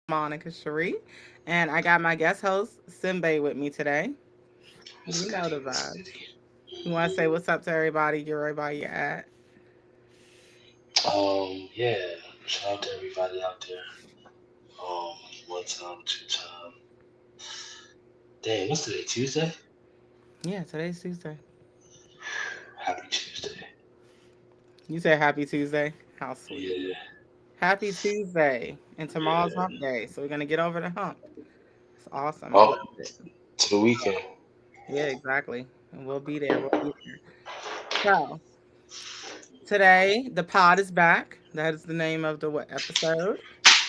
Monica Sheri, and I got my guest host Simbay with me today. What's You know goody? the What's vibes. goody? You want to say what's up to everybody? Give everybody your at. Yeah. Shout out to everybody out there. Um, one time, two time. Dang, what's today? Tuesday? Yeah, today's Tuesday. Happy Tuesday. You said happy Tuesday. How sweet. Yeah, Happy Tuesday, and tomorrow's yeah. hump day, so we're gonna get over the hump. It's awesome. I Oh, love it. to the weekend. Yeah, exactly. And we'll be there. We'll be there. So today the pod is back. That is the name of the episode.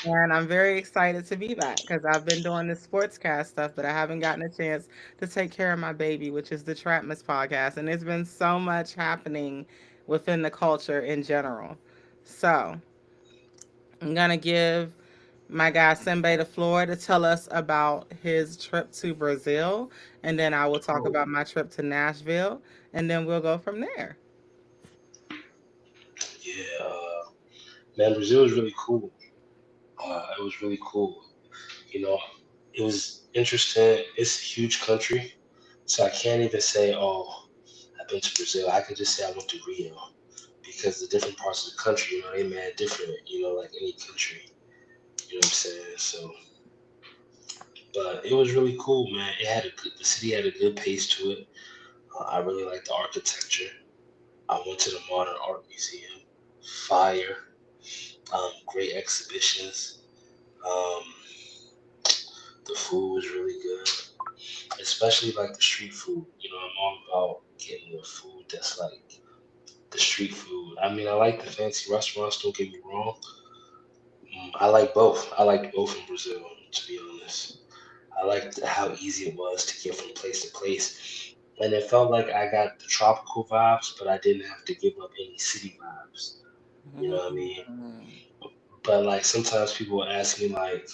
And I'm very excited to be back because I've been doing this sportscast stuff, but I haven't gotten a chance to take care of my baby, which is the Trap Miss podcast. And there's been so much happening within the culture in general. So I'm going to give my guy Simbay the floor to tell us about his trip to Brazil. And then I will talk Oh, about my trip to Nashville. And then we'll go from there. yeah. Man, Brazil was really cool. It was really cool. You know, it was interesting. It's a huge country, so I can't even say, oh, I've been to Brazil. I can just say I went to Rio because the different parts of the country, they mad different. Like any country. You know what I'm saying? So, but it was really cool, man. The city had a good pace to it. I really liked the architecture. I went to the Modern Art Museum. Fire. Great exhibitions. Um, the food was really good, especially like the street food. I'm all about getting the food that's like the street food. I mean, I like the fancy restaurants. Don't get me wrong. I like both. I like both in Brazil, to be honest. I liked how easy it was to get from place to place. And it felt like I got the tropical vibes, but I didn't have to give up any city vibes. You know what I mean? Mm. But like sometimes people ask me like,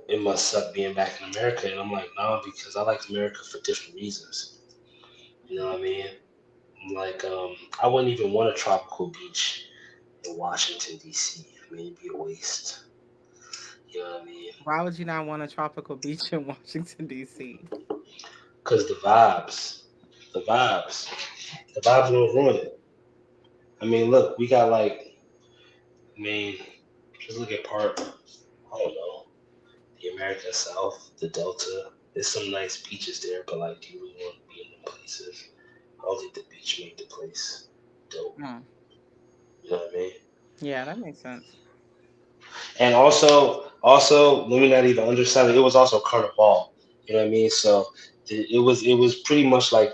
it must suck being back in America. And I'm like, no, because I like America for different reasons. You know what I mean? Like, I wouldn't even want a tropical beach in Washington, D.C. I mean, it'd be a waste. You know what I mean? Why would you not want a tropical beach in Washington, D.C.? Because the vibes don't ruin it. I mean, look, we got like, I mean, just look at I don't know, the American South, the Delta. There's some nice beaches there, but like, do you really want to be in them places? I don't think the beach made the place dope. Mm. You know what I mean? Yeah, that makes sense. And also, let me not even undersell it. It was also Carnival. You know what I mean? So it was pretty much like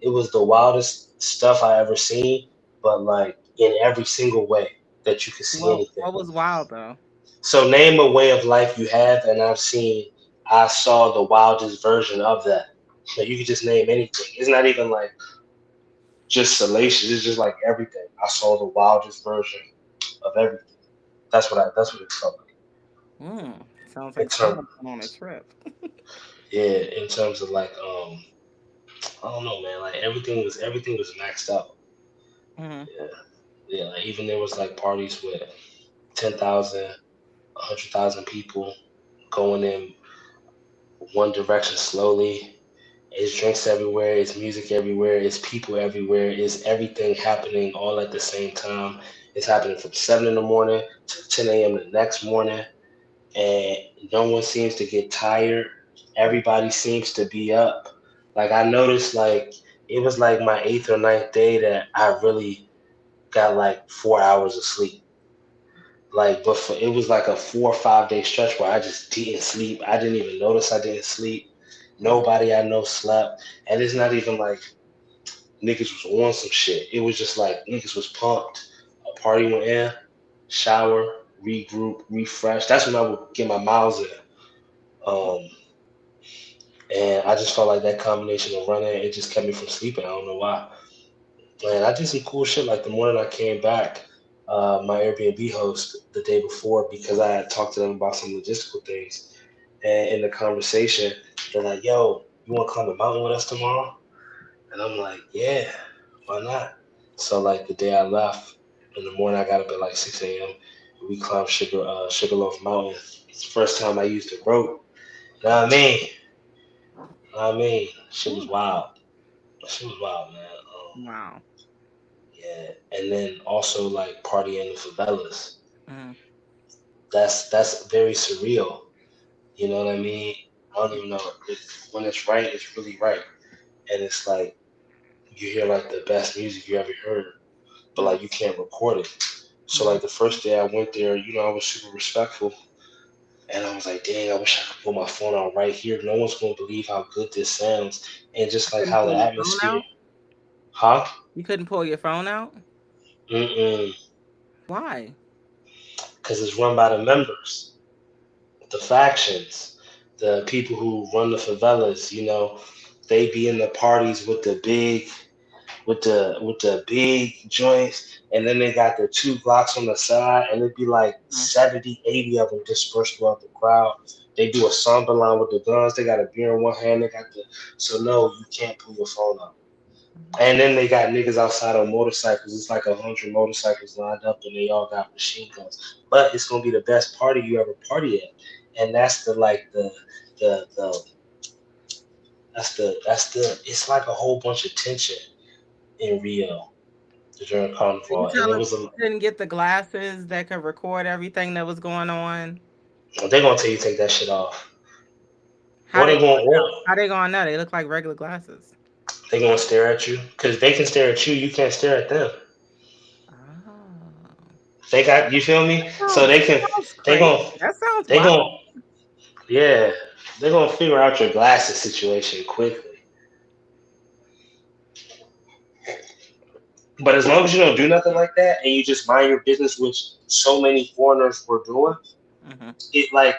it was the wildest stuff I ever seen, but like in every single way that you could see Well, anything. what was wild though? So name a way of life you have, and I saw the wildest version of that. So you could just name anything. It's not even like just salacious. It's just like everything. I saw the wildest version of everything. That's what it felt like. Mm. Sounds In like terms, someone went on a trip. yeah, in terms of like I don't know, man. Like everything was maxed out. Hmm. Yeah, yeah. Like even there was like parties with 10,000, 100,000 people going in one direction slowly. It's drinks everywhere. It's music everywhere. It's people everywhere. It's everything happening all at the same time. It's happening from 7 in the morning to 10 a.m. the next morning, and no one seems to get tired. Everybody seems to be up. Like I noticed, like it was like my eighth or ninth day that I really got like 4 hours of sleep. Like, it was like a 4 or 5 day stretch where I just didn't sleep. I didn't even notice I didn't sleep. Nobody I know slept, and it's not even like niggas was on some shit. It was just like niggas was pumped. A party went in, shower, regroup, refresh. That's when I would get my miles in. Um, and I just felt like that combination of running, it just kept me from sleeping. I don't know why. And I did some cool shit. Like the morning I came back, my Airbnb host the day before, because I had talked to them about some logistical things. And in the conversation, they're like, "Yo, you want to climb the mountain with us tomorrow?" And I'm like, "Yeah, why not?" So like the day I left in the morning, I got up at like 6 a.m. We climbed Sugarloaf Mountain. It's the first time I used a rope. Know what I mean? Know what I mean? Shit was Ooh, wild. Shit was wild, man. wow. Yeah, and then also like partying in the favelas. Mm, That's very surreal. You know what I mean? I don't even know when it's right. It's really right, and it's like you hear like the best music you ever heard, but mm, like you can't record it. So mm. like the first day I went there, I was super respectful, and I was like, dang, I wish I could put my phone on right here. No one's gonna believe how good this sounds, and just like Couldn't how the pull your phone atmosphere, out? huh? You couldn't pull your phone out? Mm-mm, Why? because it's run by the members, the factions, the people who run the favelas. They be in the parties with the big joints, and then they got the two blocks on the side, and it'd be like Mm, 70, 80 of them dispersed throughout the crowd. They do a samba line with the guns. They got a beer in one hand. They got the so no, you can't pull your phone out. mhm. And then they got niggas outside on motorcycles. It's like 100 motorcycles lined up, and they all got machine guns. But it's gonna be the best party you ever party at, and that's the like the that's the it's like a whole bunch of tension in Rio during Are you Carnival, and it telling me was you couldn't get the glasses that could record everything that was going on? they're gonna tell you to take that shit off, How or they they gonna gonna know? or How they gonna know? They look like regular glasses. they gonna stare at you because they can stare at you. You can't stare at them. Oh. They got you feel me? So That they can sounds they crazy. gonna That sounds they wild. gonna yeah they're gonna figure out your glasses situation quickly. But as long as you don't do nothing like that and you just mind your business, which so many foreigners were doing, Hmm. it like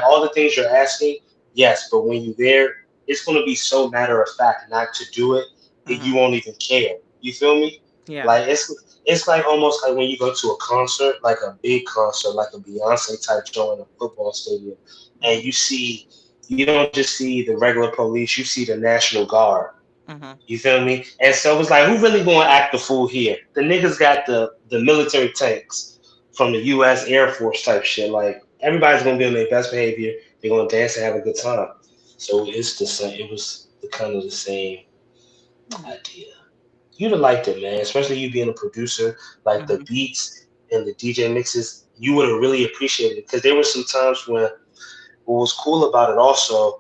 all the things you're asking, yes, but when you're there, it's gonna be so matter of fact not to do it that Hmm. you won't even care. You feel me? Yeah. Like it's like almost like when you go to a concert, like a big concert, like a Beyonce type show in a football stadium, Hmm. and you don't just see the regular police, you see the National Guard. Hmm. You feel me? And so it's like, who really gonna act the fool here? The niggas got the military tanks from the U.S. Air Force type shit. Like everybody's gonna be on their best behavior. They're gonna dance and have a good time. So it's the same. It was the kind of the same idea. You'd have liked it, man. Especially you being a producer, like the Hmm. beats and the DJ mixes. You would have really appreciated it because there were some times when what was cool about it also,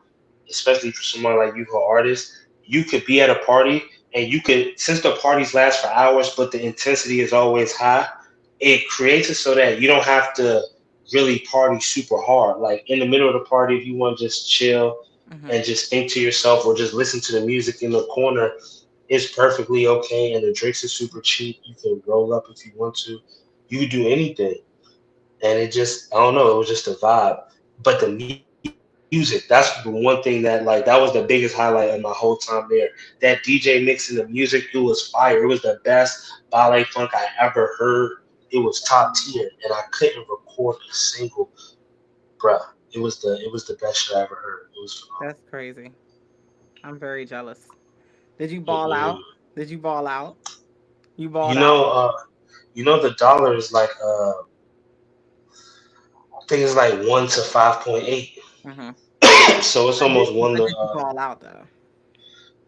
especially for someone like you who are artist, you could be at a party and you could, since the parties last for hours, but the intensity is always high, it creates it so that you don't have to really party super hard. Like in the middle of the party, if you want to just chill Hmm. and just think to yourself or just listen to the music in the corner, it's perfectly okay. And the drinks are super cheap. You can roll up if you want to. You can do anything, and it just I don't know, it was just a vibe. But the music, that's the one thing that that was the biggest highlight of my whole time there. That DJ mixing the music, it was fire. It was the best ballet funk I ever heard. It was top tier, and I couldn't record a single bruh. It was the best shit I ever heard. It was That's crazy. I'm very jealous. Did you ball phenomenal. out? Did you ball out? You balled You out? know, the dollar is like I think it's like 1 to 5.8. Hmm. So it's When did almost you, one when to did you ball out though?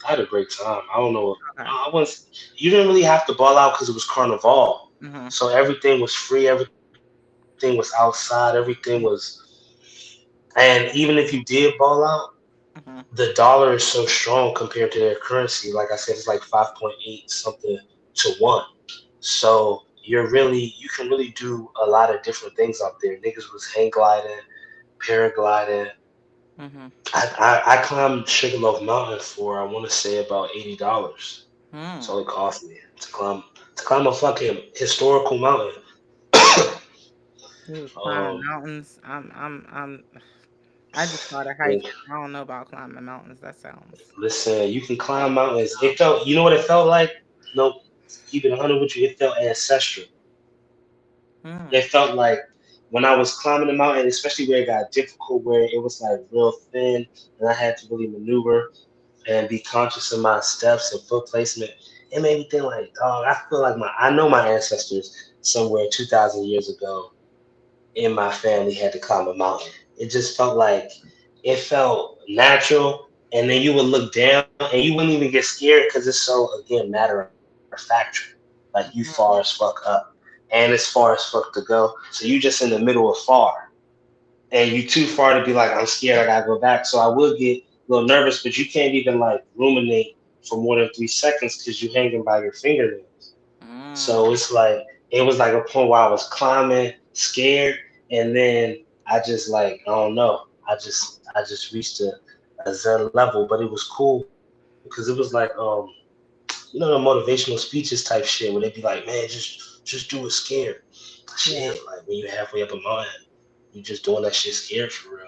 I had a great time. I don't know. Okay. I was. You didn't really have to ball out because it was Carnival, Hmm. so everything was free. Everything was outside. Everything was, and even if you did ball out, the Hmm. dollar is so strong compared to their currency. Like I said, it's like 5.8 something to one. So you can really do a lot of different things out there. Niggas was hang gliding, paragliding. Hmm. I climbed Sugarloaf Mountain for I want to say about $80. That's Hmm. all it cost me to climb a fucking historical mountain. You was climbing um, mountains. I just started when, hiking. I don't know about climbing mountains. That sounds. listen, you can climb mountains. It felt, you know what it felt like? No, keep it 100 with you. It felt ancestral. Hmm. It felt like when I was climbing the mountain, especially where it got difficult, where it was like real thin, and I had to really maneuver and be conscious of my steps and foot placement. It made me think like, dog, I feel like I know my ancestors somewhere 2,000 years ago. in my family had to climb a mountain. It just felt like it felt natural. And then you would look down and you wouldn't even get scared because it's so, again, matter of factory. Like you far as fuck up and it's far as fuck to go. So you just in the middle of far and you too far to be like, I'm scared, I gotta go back. So I would get a little nervous, but you can't even like ruminate for more than 3 seconds because you hanging by your fingernails. Mm. So it's like it was like a point where I was climbing, scared, and then I just like I don't know. I just reached a zen level, but it was cool because it was like the motivational speeches type shit where they be like, man, just do it scared. Shit, Yeah. like when you halfway up a mountain, you just doing that shit scared for real,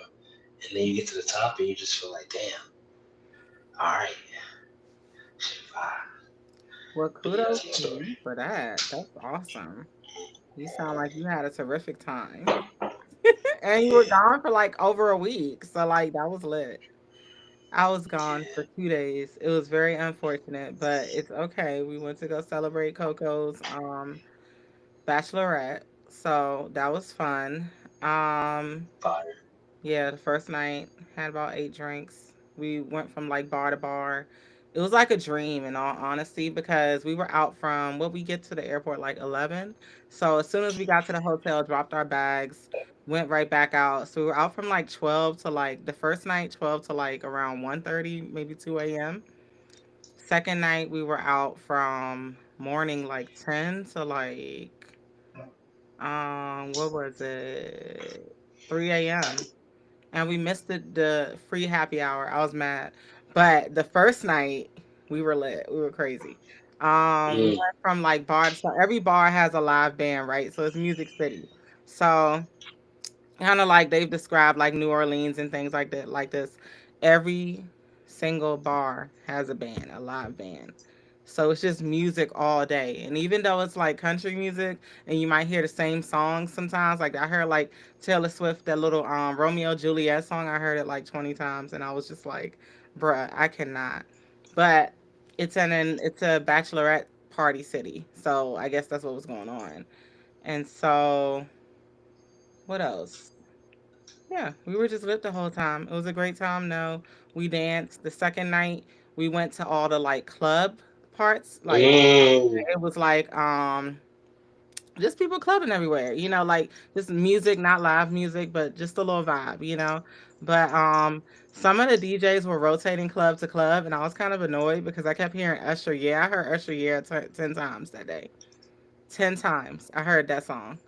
and then you get to the top and you just feel like, damn, all right, shit, fine. Well, But yeah, kudos that's my to story. you for that. That's awesome. You sound like you had a terrific time. And you were Yeah, gone for like over a week. So like that was lit. I was gone yeah. for 2 days. It was very unfortunate, but it's okay. We went to go celebrate Coco's bachelorette. So that was fun. Um Fire. Yeah, the first night had about 8 drinks. We went from like bar to bar. It was like a dream, in all honesty, because we were out from what we get to the airport like 11. So as soon as we got to the hotel, dropped our bags, went right back out. So we were out from like 12 to like the first night, 12 to like around 1:30, maybe 2 a.m. Second night, we were out from morning like 10 to like what was it? 3 a.m. And we missed the free happy hour. I was mad. But the first night we were lit. We were crazy. We Mm. went from like bar to every bar has a live band, right? So it's Music City. So kind of like they've described like New Orleans and things like that, like this. Every single bar has a band, a live band. So it's just music all day. And even though it's like country music and you might hear the same songs sometimes, like I heard like Taylor Swift, that little Romeo Juliet song, I heard it like 20 times and I was just like, bruh, I cannot. But it's a bachelorette party city. So I guess that's what was going on. And so what else? Yeah, we were just lit the whole time. It was a great time. No, we danced. The second night, we went to all the like club parts. Like Mm. it was like just people clubbing everywhere. Like just music, not live music, but just a little vibe. But some of the DJs were rotating club to club, and I was kind of annoyed because I kept hearing Usher. Yeah, I heard Usher. Yeah, 10 times that day. 10 times I heard that song.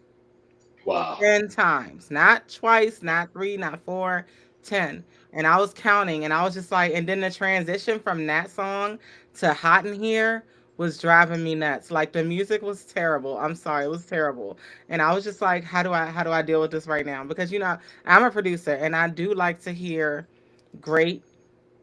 Wow. 10 times, not twice, not three, not four, 10. And I was counting and I was just like, and then the transition from that song to Hot in Here was driving me nuts. Like the music was terrible. I'm sorry, it was terrible. And I was just like, how do I deal with this right now? Because I'm a producer and I do like to hear great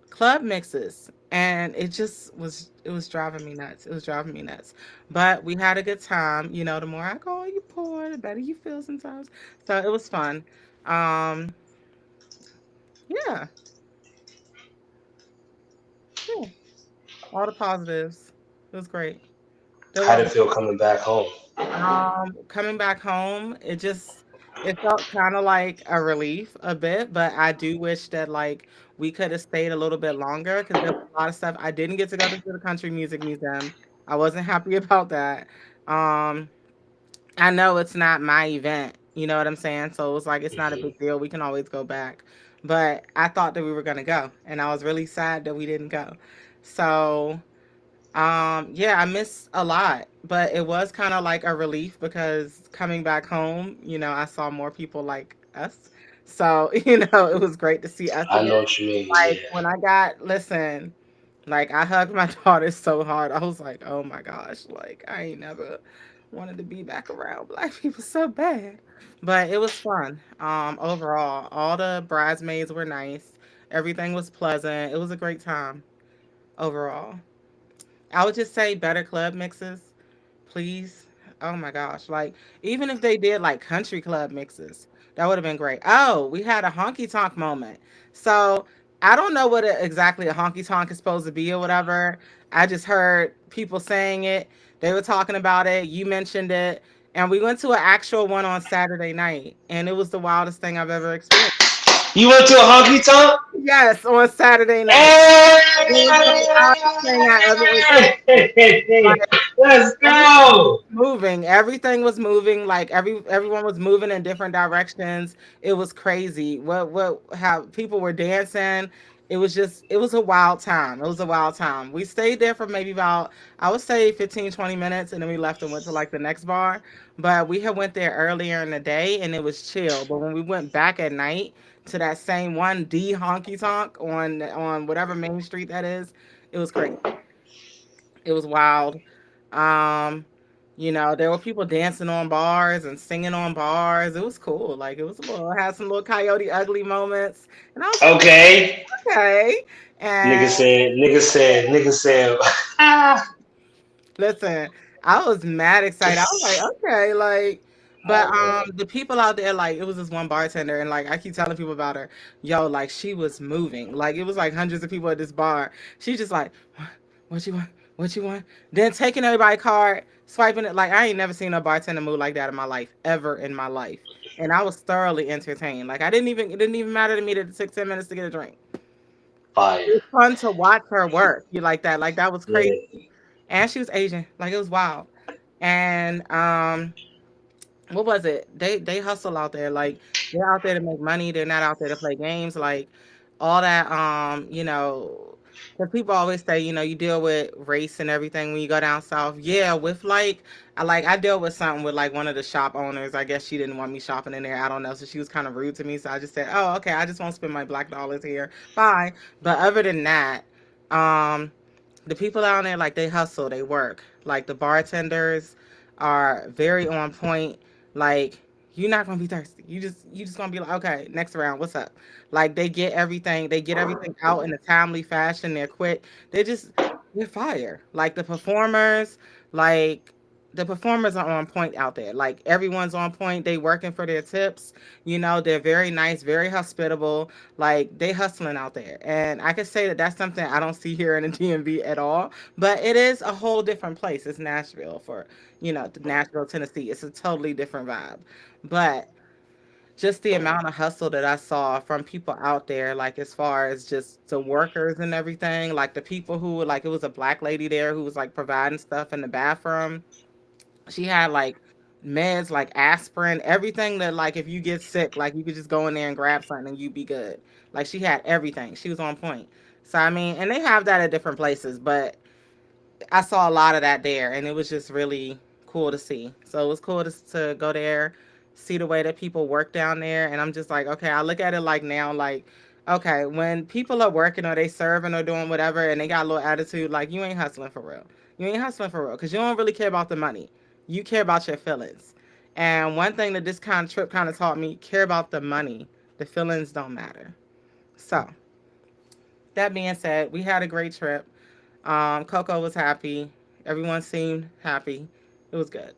club mixes, and it was driving me nuts. It was driving me nuts. But we had a good time. The more alcohol you pour, the better you feel sometimes. So it was fun. um yeah, yeah, all the positives. It was great. There How were did it feel coming back home? Coming back home, it felt kind of like a relief a bit, but I do wish that like we could have stayed a little bit longer because there's a lot of stuff I didn't get to go to the Country Music Museum. I wasn't happy about that. Um, I know it's not my event, you know what I'm saying? So it was like it's not a Hmm. big deal. We can always go back. But I thought that we were gonna go, and I was really sad that we didn't go. So yeah, I miss a lot, but it was kind of like a relief because coming back home, I saw more people like us. So, it was great to see us I again. know what you mean. Like Yeah. when listen, like I hugged my daughter so hard. I was like, oh my gosh, like I ain't never wanted to be back around black people so bad. But it was fun. Overall, all the bridesmaids were nice. Everything was pleasant. It was a great time overall. I would just say better club mixes, please. Oh my gosh. Like, even if they did like country club mixes, that would have been great. Oh, we had a honky tonk moment. So I don't know what exactly a honky tonk is supposed to be or whatever. I just heard people saying it. They were talking about it. You mentioned it. And we went to an actual one on Saturday night, and it was the wildest thing I've ever experienced. You went to a honky tonk? Yes, on Saturday night. It was the wildest thing I ever experienced. Hey! Like, Let's everything was go! moving. Everything was moving. Like everyone was moving in different directions. It was crazy. What how people were dancing. It was a wild time. It was a wild time. We stayed there for maybe about, I would say, 15, 20 minutes, and then we left and went to like the next bar. But we had went there earlier in the day and it was chill. But when we went back at night to that same one, D Honky Tonk on whatever main street that is, it was crazy. It was wild. Um, there were people dancing on bars and singing on bars. It was cool. Like, it was a little, had some little Coyote Ugly moments, and I was like, Okay. okay. And Nigga said. listen, I was mad excited. I was like, okay, like, but Oh man. the people out there, like, it was this one bartender, and like I keep telling people about her, yo, like she was moving, like it was like hundreds of people at this bar. She just like, what you want, what you want, then taking everybody's card, swiping it. Like I ain't never seen a bartender move like that in my life, ever in my life, and I was thoroughly entertained. Like it didn't even matter to me that it took 10 minutes to get a drink. It Fire. was fun to watch her work. You like that was crazy, Yeah. and she was Asian, like it was wild. And what was it? They hustle out there. Like they're out there to make money. They're not out there to play games. Like all that. Because people always say, you deal with race and everything when you go down south. Yeah, with I dealt with something with like one of the shop owners. I guess she didn't want me shopping in there. I don't know. So she was kind of rude to me. So I just said, oh, okay. I just won't spend my black dollars here. Bye. But other than that, um, the people down there, like they hustle, they work. Like the bartenders are very on point. Like you're not gonna be thirsty. You just gonna be like, okay, next round, what's up? Like they get everything out in a timely fashion. They're quick. They're fire. Like the performers are on point out there. Like everyone's on point. They working for their tips. They're very nice, very hospitable. Like they hustling out there, and I can say that that's something I don't see here in the DMV at all. But it is a whole different place. It's Nashville for Nashville, Tennessee. It's a totally different vibe. But just the amount of hustle that I saw from people out there, like as far as just the workers and everything, like the people who like it was a black lady there who was like providing stuff in the bathroom. She had like meds like aspirin, everything that like if you get sick, like you could just go in there and grab something and you'd be good. Like she had everything. She was on point. So I mean, and they have that at different places, but I saw a lot of that there, and it was just really cool to see. So it was cool to go there, see the way that people work down there, and I'm just like, okay, I look at it like now, like, okay, when people are working or they serving or doing whatever, and they got a little attitude, like you ain't hustling for real. You ain't hustling for real because you don't really care about the money. You care about your feelings. And one thing that this kind of trip kind of taught me: care about the money. The feelings don't matter. So that being said, we had a great trip. Coco was happy. Everyone seemed happy. It was good.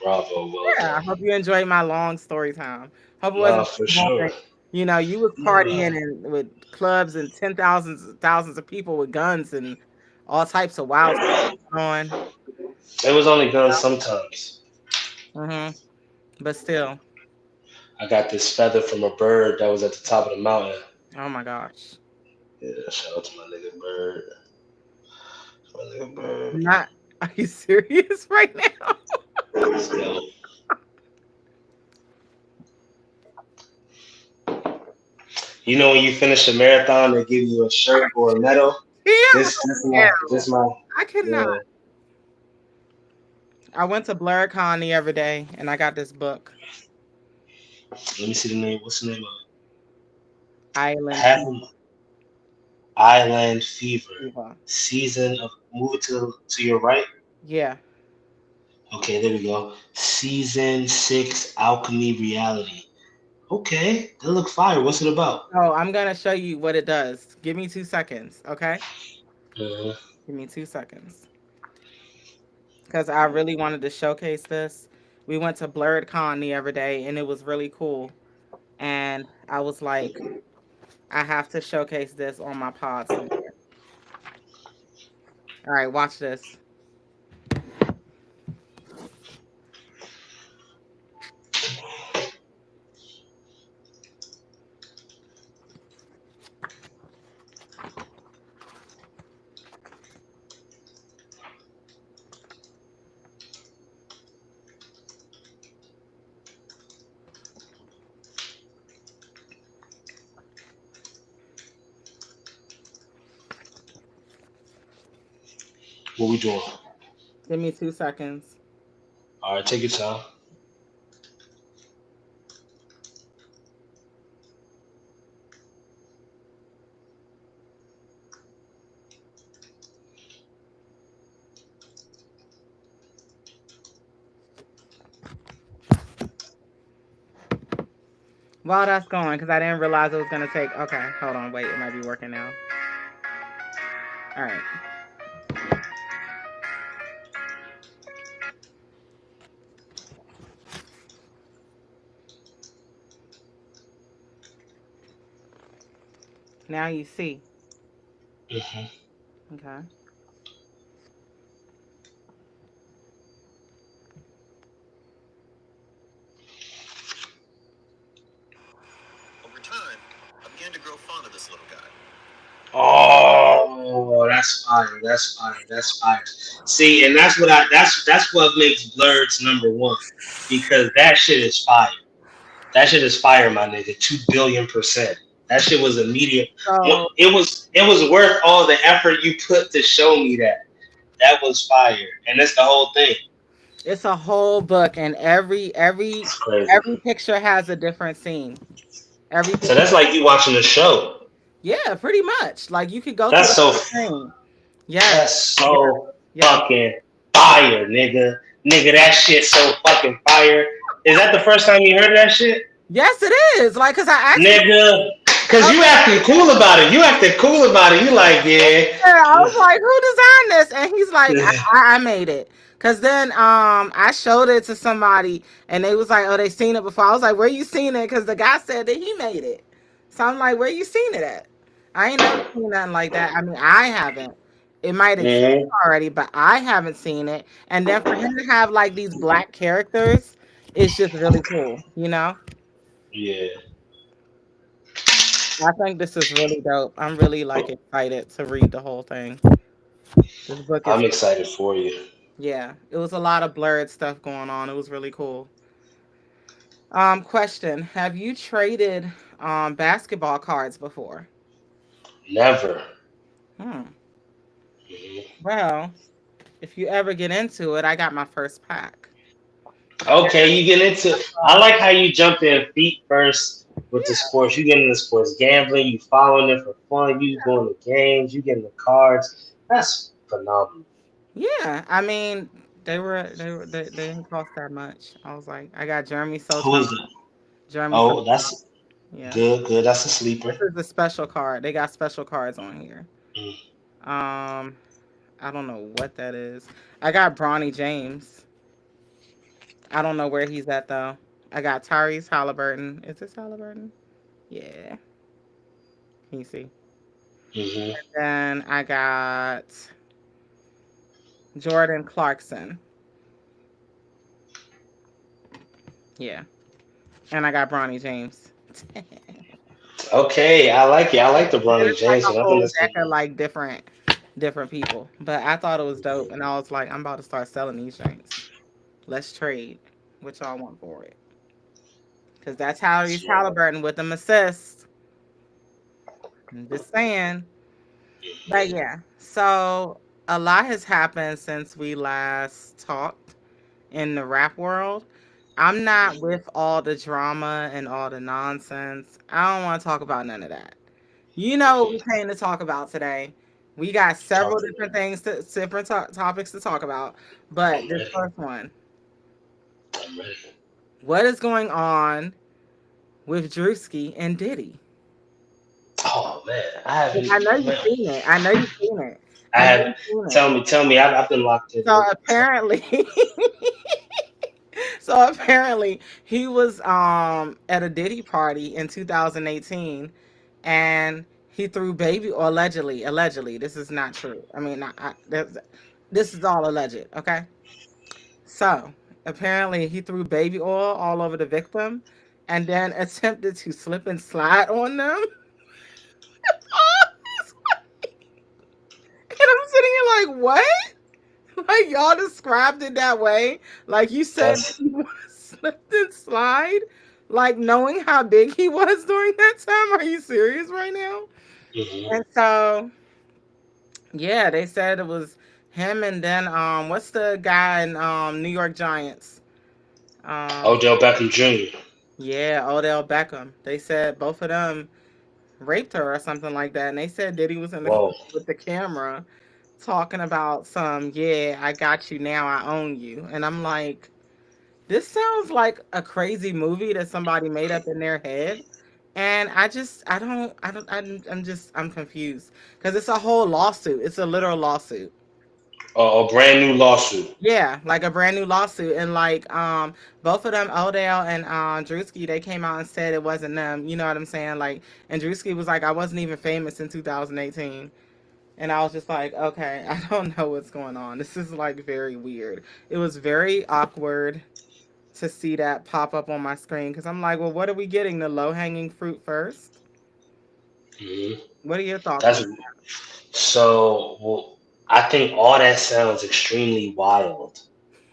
Bravo. Well Yeah, I done. hope you enjoyed my long story time. Hope it Nah, wasn't for too sure. boring. You was Nah. partying and with clubs and thousands of people with guns and all types of wild stuff going on. It was only guns sometimes. Hmm. But still, I got this feather from a bird that was at the top of the mountain. oh my gosh. Yeah, shout out to my nigga Bird. My nigga Bird. Not, are you serious right now? Let's go. You know when you finish a marathon, they give you a shirt or a medal. Yeah, This my I cannot. yeah. I went to BlurCon the other day and I got this book, Let me see the name. What's the name of it? Island Half of Island Fever. Fever. Season of move it to your right. Yeah. Okay, there we go. Season 6 Alchemy Reality. Okay, that look fire. What's it about? Oh, I'm gonna show you what it does. Give me 2 seconds, okay? Uh, Give me 2 seconds. Because I really wanted to showcase this. We went to BlurredCon the other day and it was really cool. And I was like, I have to showcase this on my pod somewhere. All right, watch this. What we doing? Give me 2 seconds. All right, take your time. While that's going, because I didn't realize it was gonna take. Okay, hold on, wait, it might be working now. All right, now you see. Hmm. Okay. Over time, I began to grow fond of this little guy. Oh, that's fire. That's fire. That's fire. See, and that's what makes Blurred's number one because that shit is fire. That shit is fire, my nigga. 2 billion%. That shit was immediate. So It was worth all the effort you put to show me that. That was fire, and that's the whole thing. it's a whole book, and It's crazy. every picture has a different scene. Every So picture. that's like you watching a show. Yeah, pretty much. Like you could go through That's the so whole thing. Yes, that's yes, so yes. fucking fire, nigga. Nigga, that shit so fucking fire. Is that the first time you heard of that shit? Yes, it is. Like, cause I actually, Nigga. Cause I, you acting cool about it. You acting cool about it. You like, yeah, I was yeah. like, who designed this? And he's like, I made it. Cause then I showed it to somebody and they was like, oh, they seen it before. I was like, where you seen it? Cause the guy said that he made it. So I'm like, where you seen it at? I ain't never seen nothing like that. I mean, I haven't. It might exist Mhm. already, but I haven't seen it. And then for him to have like these black characters, it's just really cool, you know? Yeah. I think this is really dope. I'm really like excited to read the whole thing. This book I'm is, excited for you. yeah, it was a lot of blurred stuff going on. It was really cool. Question: have you traded basketball cards before? Never. Hmm. Mhm. Well, if you ever get into it, I got my first pack. And Okay, you get into. I uh, like how you jump in feet first with the yeah, sports. You get into sports gambling. You following it for fun. You going to games. You getting the cards. That's phenomenal. yeah. I mean, they didn't cost that much. I was like, I got Jeremy Who Sochan. is it? Jeremy Oh, Sochan. that's Yeah, good. Good. That's a sleeper. this is a special card. They got special cards on here. Mm. Um, I don't know what that is. I got Bronny James. I don't know where he's at though. I got Tyrese Halliburton. Is this Halliburton? Yeah. Can you see? Hmm. Then I got Jordan Clarkson. Yeah. And I got Bronny James. And Okay, I like it. I like the Bronny it's like James, a and I think whole that's good. deck of like different people. But I thought it was dope and I was like, I'm about to start selling these drinks. Let's trade. What y'all want for it? Because that's Tyrese Smart. Halliburton with them assists. I'm just saying. But yeah, so a lot has happened since we last talked in the rap world. I'm not with all the drama and all the nonsense. I don't want to talk about none of that. You know what we came to talk about today. We got several Talk to me. different topics to talk about, but I'm this ready. first one, I'm ready. what is going on with Druski and Diddy? Oh man, I 'Cause haven't. I know you've Man, seen it. I know you've seen it. I I know have. you've seen it. Tell me. I've been locked in, So nigga. Tell me. apparently, so apparently he was at a Diddy party in 2018, and he threw baby or allegedly this is not true. I mean, this is all alleged. Okay, so apparently he threw baby oil all over the victim, and then attempted to slip and slide on them. And I'm sitting here like, what? Like y'all described it that way. Like you said that That's. he was slipped and slide. Like knowing how big he was during that time. Are you serious right now? Hmm. And so yeah, they said it was Him and then what's the guy in New York Giants? Um Odell Beckham Jr. yeah, Odell Beckham. They said both of them raped her or something like that. And they said Diddy was in the Whoa. with the camera talking about some, yeah, I got you now, I own you. And I'm like, this sounds like a crazy movie that somebody made up in their head. And I'm confused because it's a whole lawsuit. It's a literal lawsuit. A brand new lawsuit. Yeah, like a brand new lawsuit, and like both of them, Odell and Druski, they came out and said it wasn't them. You know what I'm saying? Like, and Druski was like, I wasn't even famous in 2018, and I was just like, okay, I don't know what's going on. This is like very weird. It was very awkward to see that pop up on my screen because I'm like, well, what are we getting? The low hanging fruit first? hmm What are your thoughts That's on so. Well, I think all that sounds extremely wild.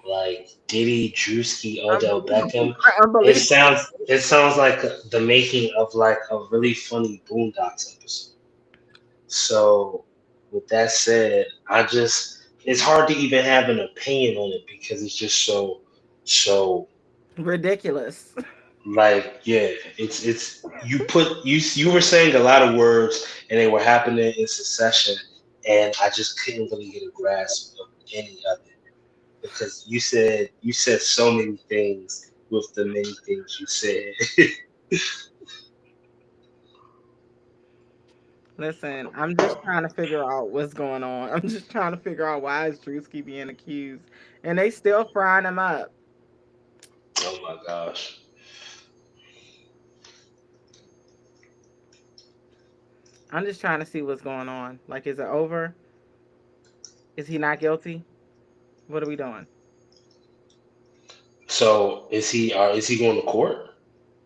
Like Diddy, Druski, that? Odell Unbelievable, Beckham. It unbelievable. sounds it sounds like the making of like a really funny Boondocks episode. So with that said, I just it's hard to even have an opinion on it because it's just so Ridiculous. like yeah, it's you put you were saying a lot of words and they were happening in succession and I just couldn't really get a grasp of any of it because you said so many things with the many things you said. Listen, I'm just trying to figure out what's going on. I'm just trying to figure out why is Drewski being accused, and they still frying him up. Oh my gosh. I'm just trying to see what's going on. Like, is it over? Is he not guilty? What are we doing? So is he going to court?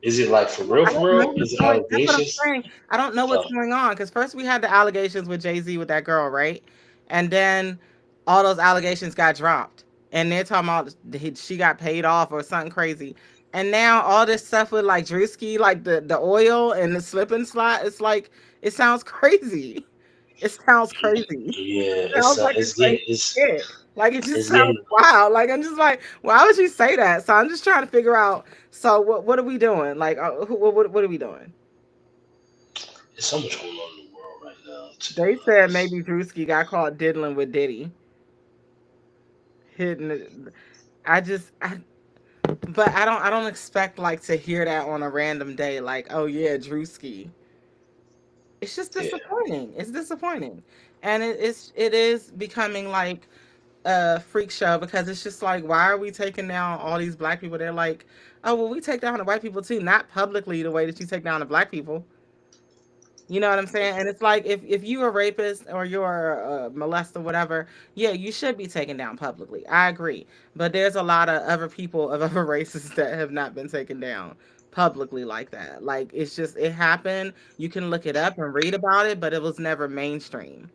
Is it like for real I for don't know real? what's Is it going. That's what I'm allegations? saying. I don't know what's Oh, going on because first we had the allegations with Jay Z with that girl, right? And then all those allegations got dropped, and they're talking about she got paid off or something crazy. And now all this stuff with like Drewski, like the oil and the slip and slide, it's like it sounds crazy. It sounds crazy. yeah, Sounds like a it's crazy getting it's shit. Like it just it's sounds getting wild. Like I'm just like, why would you say that? So I'm just trying to figure out. So what are we doing? Like what are we doing? there's so much going on in the world right now. To be They said honest, maybe Drewski got caught diddling with Diddy, hitting. I just, but I don't expect like to hear that on a random day. Like, oh yeah, Drewski. It's just yeah, disappointing. It's disappointing, and it is becoming like a freak show because it's just like, why are we taking down all these black people? They're like, oh well, we take down the white people too, not publicly the way that you take down the black people. You know what I'm saying? And it's like if you're a rapist or you're a molester, whatever, yeah, you should be taken down publicly. I agree. But there's a lot of other people of other races that have not been taken down publicly like that. Like it's just it happened. You can look it up and read about it, but it was never mainstream.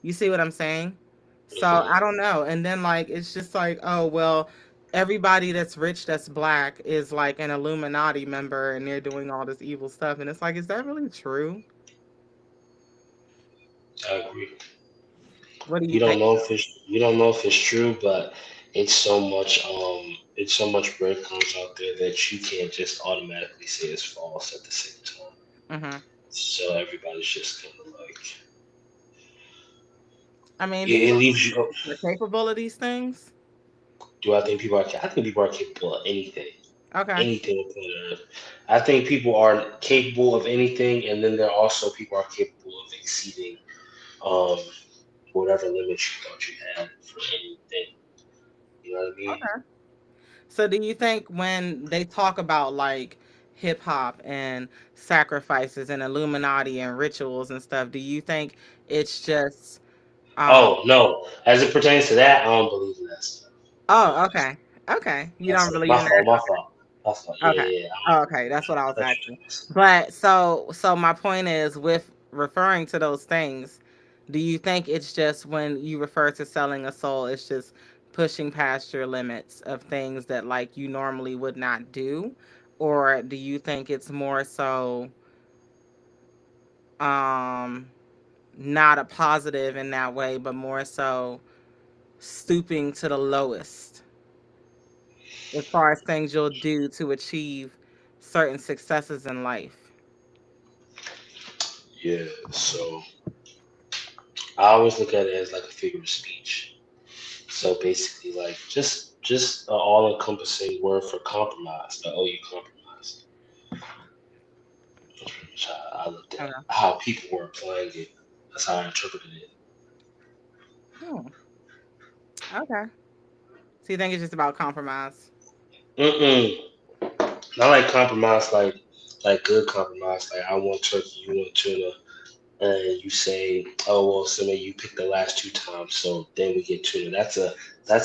You see what I'm saying? So I hmm don't know. And then like it's just like, oh well, everybody that's rich that's black is like an Illuminati member and they're doing all this evil stuff. And it's like, is that really true? I agree. What do you You don't think? know if it's true, but it's so much breadcrumbs out there that you can't just automatically say it's false at the same time. Hmm. So everybody's just kind of like I mean, do it, you it think leaves you. they're capable of these things? Do I think people are? I think people are capable of anything. Okay. Anything on planet Earth. I think people are capable of anything, and then there are also people are capable of exceeding um, whatever limits you thought you had for anything. You know what I mean? Okay. So do you think when they talk about like hip hop and sacrifices and Illuminati and rituals and stuff, do you think it's just um Oh no, as it pertains to that, I don't believe in that stuff. oh, okay. Okay. You don't That's believe my in fault. that? My fault. My fault. Yeah, Okay. yeah. Yeah. Oh, okay, that's what I was I thought asking. you was- But so my point is with referring to those things, do you think it's just when you refer to selling a soul, it's just pushing past your limits of things that like you normally would not do? Or do you think it's more so um not a positive in that way, but more so stooping to the lowest as far as things you'll do to achieve certain successes in life. Yeah. So I always look at it as like a figure of speech. So basically, like just an all encompassing word for compromise. The oh, you compromised. That's pretty much how I looked at Okay. how people were applying it. That's how I interpreted it. Hmm. Okay. So you think it's just about compromise? Mm-mm. Not like compromise, like good compromise. Like I want turkey, you want tuna, and you say, oh well, so maybe you pick the last two times, so then we get tuna. That's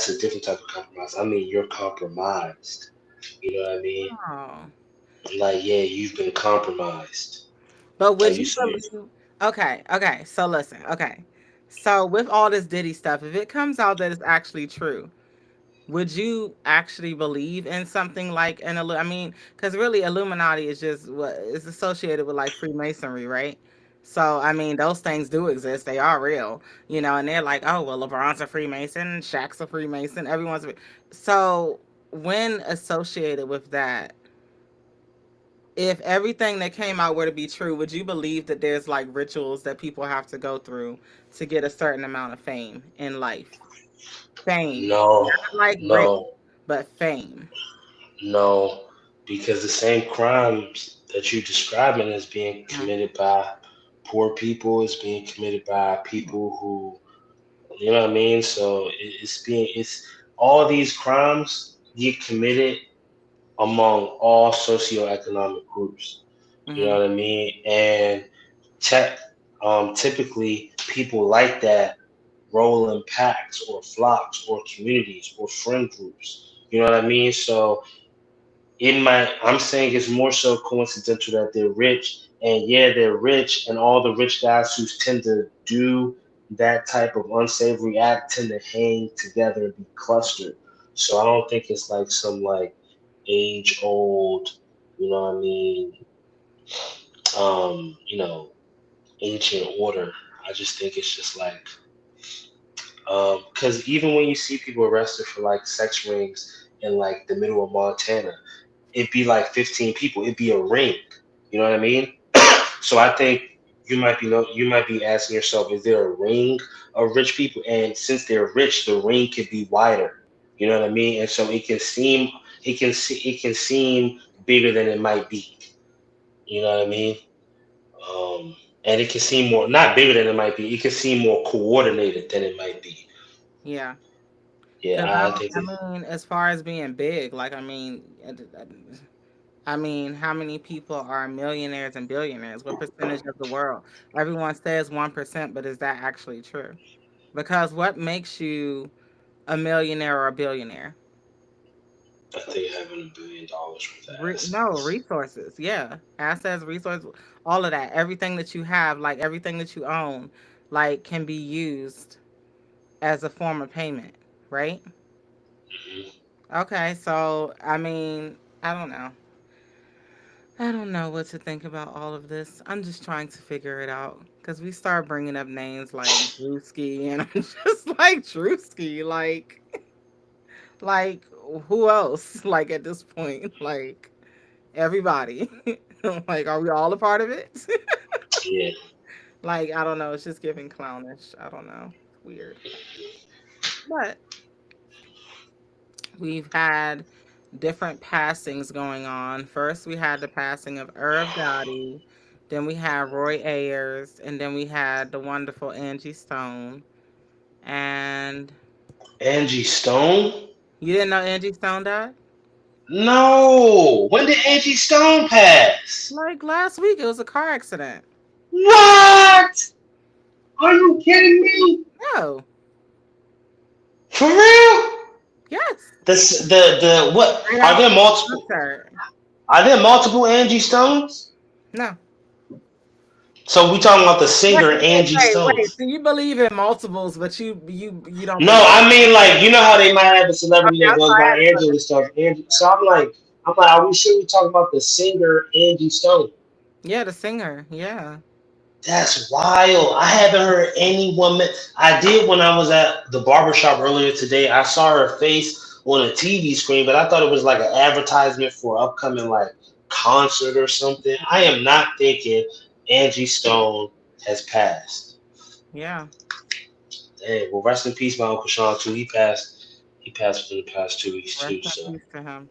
a different type of compromise. I mean, you're compromised. You know what I mean? Oh. Like yeah, you've been compromised. But Like would you you see it. believe? Okay, okay. So listen, okay. So with all this Diddy stuff, if it comes out that it's actually true, would you actually believe in something like I mean, because really Illuminati is just what is associated with like Freemasonry, right? So I mean, those things do exist; they are real, And they're like, oh well, LeBron's a Freemason, Shaq's a Freemason, so when associated with that, if everything that came out were to be true, would you believe that there's like rituals that people have to go through to get a certain amount of fame in life? Fame, No, not like rich, no, but fame. no, because the same crimes that you're describing is being Mhm. committed by poor people, is being committed by people who, you know what I mean? So it's all these crimes get committed among all socioeconomic groups. You know Mhm. what I mean? And te- typically people like that roll in packs or flocks or communities or friend groups. You know what I mean? So I'm saying it's more so coincidental that they're rich, and yeah, they're rich, and all the rich guys who tend to do that type of unsavory act tend to hang together and be clustered. So I don't think it's like some like age old, you know what I mean, you know, ancient order. I just think it's just like because even when you see people arrested for like sex rings in like the middle of Montana, it'd be like 15 people. It'd be a ring. You know what I mean? So I think you might be asking yourself, is there a ring of rich people? And since they're rich, the ring could be wider. You know what I mean? And so it can seem bigger than it might be. You know what I mean? And it can seem more not bigger than it might be. It can seem more coordinated than it might be. Yeah. Yeah, Because I think I it, mean, as far as being big, like I mean, how many people are millionaires and billionaires? What percentage of the world? Everyone says 1%, but is that actually true? Because what makes you a millionaire or a billionaire? I think having $1 billion worth of No, assets. resources. Yeah. Assets, resources, all of that. Everything that you have, like everything that you own, like can be used as a form of payment, right? Mhm. Okay, so I mean, I don't know. I don't know what to think about all of this. I'm just trying to figure it out because we start bringing up names like Druski, and I'm just like Druski, like who else? Like at this point, like everybody. Like, are we all a part of it? Yeah. Like, I don't know. It's just giving clownish. I don't know. It's weird. But we've had different passings going on. First, we had the passing of Irv Gotti. Then we had Roy Ayers. And then we had the wonderful Angie Stone. And Angie Stone? you didn't know Angie Stone died? No. When did Angie Stone pass? Like last week, it was a car accident. What? Are you kidding me? No. For real? Yes. The what? Right after the concert. Are there multiple Angie Stones? No. So we talking about the Wait, singer wait, Angie wait, Stone? wait. So you believe in multiples, but you don't No, believe. I mean like you know how they might have a celebrity Okay, that I'm goes sorry. I by had to put Angela and stuff. Angie. So I'm like, are we sure we talking about the singer Angie Stone? Yeah, the singer. Yeah. That's wild. I haven't heard anyone. I did when I was at the barbershop earlier today. I saw her face on a TV screen, but I thought it was like an advertisement for upcoming like concert or something. I am not thinking Angie Stone has passed. Yeah. Hey, well, rest in peace, my uncle Sean too. He passed. He passed within the past 2 weeks Rest too. in So, peace to him.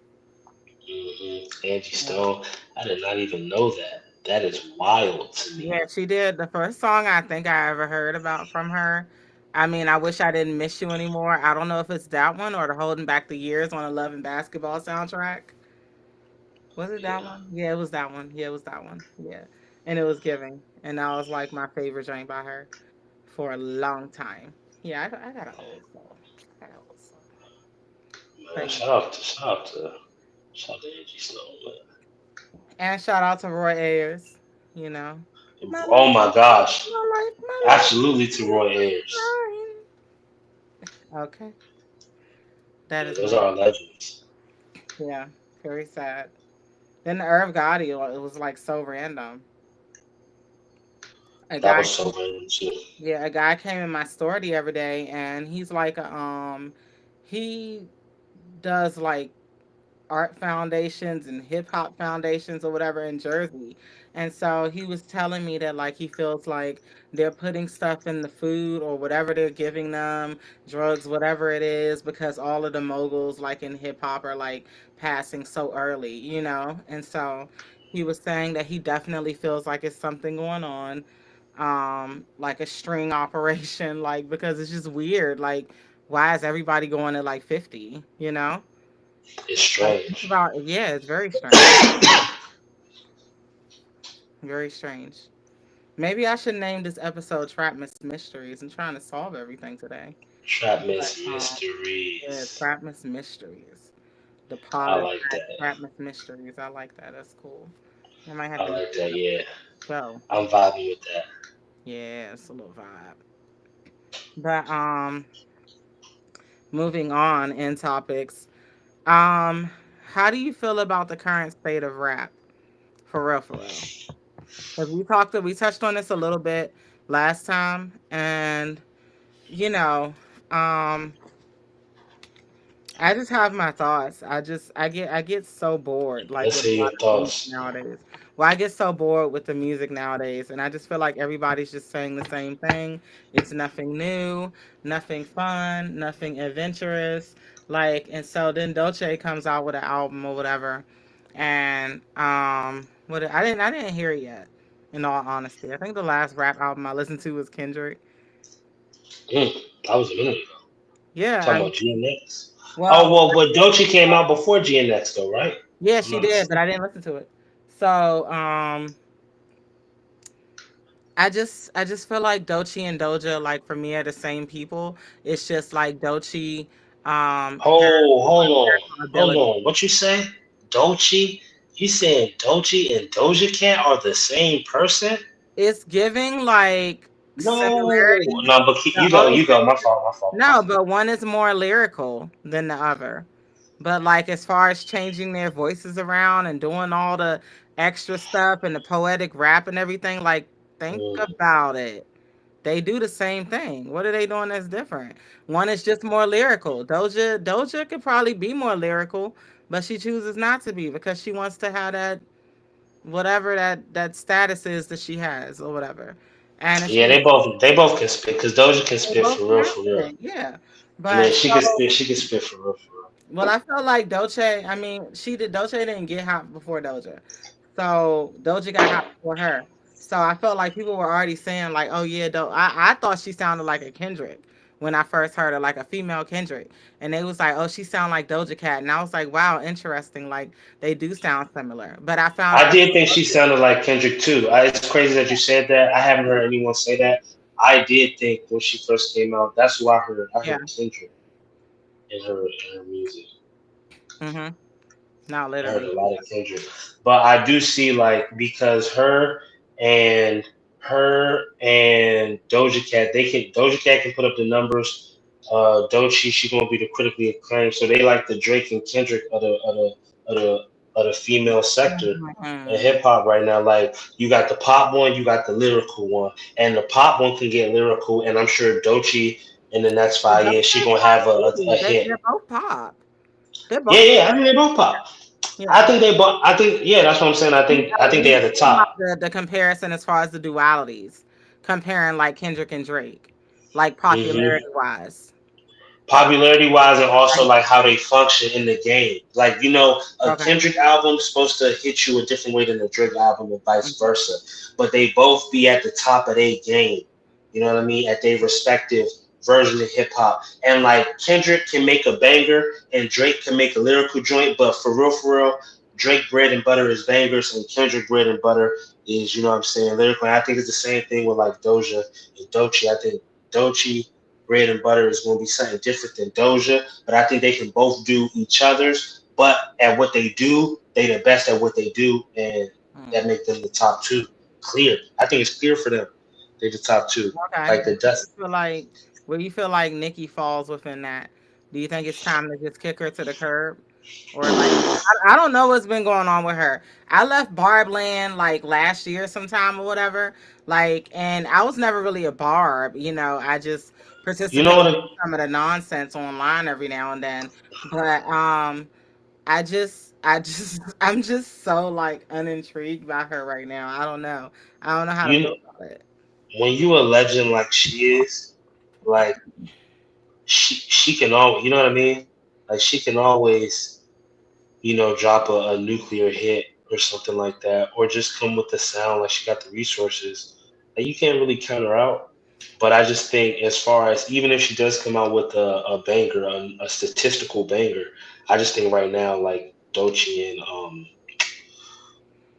Angie Yeah. Stone. I did not even know that. That is wild to me. Yeah, she did. The first song I think I ever heard about from her. I mean, I wish I didn't miss you anymore. I don't know if it's that one or the Holding Back the Years on a Love and Basketball soundtrack. Was it that Yeah, one? Yeah, it was that one. Yeah, it was that one. Yeah. And it was Giving. And that was like my favorite joint by her for a long time. Yeah, I got an old soul. I got an old soul. man. But yeah. Shout out to Angie Stone, man. And shout out to Roy Ayers, you know. My Oh life, my gosh. my life Absolutely to Roy is Ayers. mine. Okay. That Yeah, is those one. are legends. Yeah, very sad. Then the Irv Gotti, it was like so random. A That guy, was so random too. yeah, a guy came in my store the other day, and he's like, he does like art foundations and hip hop foundations or whatever in Jersey. And so he was telling me that like he feels like they're putting stuff in the food or whatever they're giving them, drugs, whatever it is, because all of the moguls like in hip hop are like passing so early, you know? And so he was saying that he definitely feels like it's something going on. Like a string operation, like because it's just weird. Like, why is everybody going at like 50, you know? It's Like, think strange. about yeah, it's very strange. Very strange. Maybe I should name this episode Trap Miss Mysteries. I'm trying to solve everything today. Trap But Miss yeah, Mysteries. Trap Miss Mysteries. The I pod is like back, that. Trap Miss Mysteries. I like that. That's cool. I might have I to name like that. that Yeah, show. I'm vibing with that. Yeah, it's a little vibe. But moving on in topics. Um, how do you feel about the current state of rap? For real, for real. Because we touched on this a little bit last time, and you know, um, I just have my thoughts. I get so bored like Let's with a hear lot your of music thoughts. nowadays. Well, I get so bored with the music nowadays, and I just feel like everybody's just saying the same thing. It's nothing new, nothing fun, nothing adventurous. Like, and so then Dolce comes out with an album or whatever, and what I didn't hear it yet. In all honesty, I think the last rap album I listened to was Kendrick. Mm, that was a minute ago. Yeah, Talking about GNX. Oh well, well, but Doechii came out before GNX though, right? yeah, If I'm she not did, but mistaken. I didn't listen to it. So, I just feel like Doechii and Doja, like for me, are the same people. It's just like Doechii, has Hold on, lyrical hold ability. on. What you say? Doechii? You saying Doechii and Doja Cat are the same person? It's giving like No, similarities. no. But The you only go. thing, My fault, my fault, my no, fault. but one is more lyrical than the other. But like as far as changing their voices around and doing all the extra stuff and the poetic rap and everything, like think Mm. about it. They do the same thing. What are they doing that's different? One is just more lyrical. Doja could probably be more lyrical, but she chooses not to be because she wants to have that whatever that status is that she has or whatever. And if Yeah, she they both can spit because Doja can they spit both for real, can for real. spit, yeah. I mean, But so she can spit for real, for real. well, I felt like Doja. I mean, Doja didn't get hot before Doja, so Doja got hot before her. So I felt like people were already saying like, "Oh yeah, I thought she sounded like a Kendrick when I first heard her, like a female Kendrick, and they was like, "Oh, she sound like Doja Cat," and I was like, "Wow, interesting. Like they do sound similar." But I found I out, did think she sounded like Kendrick too. It's crazy that you said that. I haven't heard anyone say that. I did think when she first came out, that's who I heard. I yeah, heard Kendrick in her music. mm-hmm. Not I heard literally, a lot of Kendrick, but I do see like because and her and Doja Cat, Doja Cat can put up the numbers. Doechii, she gonna be the critically acclaimed. So they like the Drake and Kendrick of the of the female sector in Mhm. hip hop right now. Like you got the pop one, you got the lyrical one, and the pop one can get lyrical. And I'm sure Doechii in the next But 5 years she Doechii gonna pop have a too. hit. They're both pop. They're Yeah, both yeah, I think they both pop. I yeah. think they both. I think yeah, that's what I'm saying. I think We they were at the talking about top. the comparison as far as the dualities, comparing like Kendrick and Drake, like Hmm. popularity wise. Pop, Popularity wise, and also like, like how they function in the game. Like a okay. Kendrick album is supposed to hit you a different way than a Drake album, and vice Mhm. versa. But they both be at the top of their game. You know what I mean? At their respective version of hip hop. And like Kendrick can make a banger, and Drake can make a lyrical joint. But for real, Drake bread and butter is bangers, and Kendrick bread and butter is what I'm saying, lyrical. And I think it's the same thing with like Doja and Doechii. I think Doechii bread and butter is going to be something different than Doja, but I think they can both do each other's. But at what they do, they the best at what they do, and that Mm. make them the top two. Clear. I think it's clear for them. They the top two. Okay. Like the Where you dust. feel like where you feel like Nikki falls within that? Do you think it's time to just kick her to the curb? Or like I don't know what's been going on with her. I left Barb Land like last year sometime or whatever. Like and I was never really a Barb, I just You know participated what? in some of the nonsense online every now and then. But I'm just so like unintrigued by her right now. I don't know. I don't know how to You feel know about it. when you a legend like she is, like she can always. You know what I mean? Like she can always drop a nuclear hit or something like that, or just come with the sound like she got the resources. Like you can't really count her out. But I just think, as far as even if she does come out with a banger, a statistical banger, I just think right now, like Doechii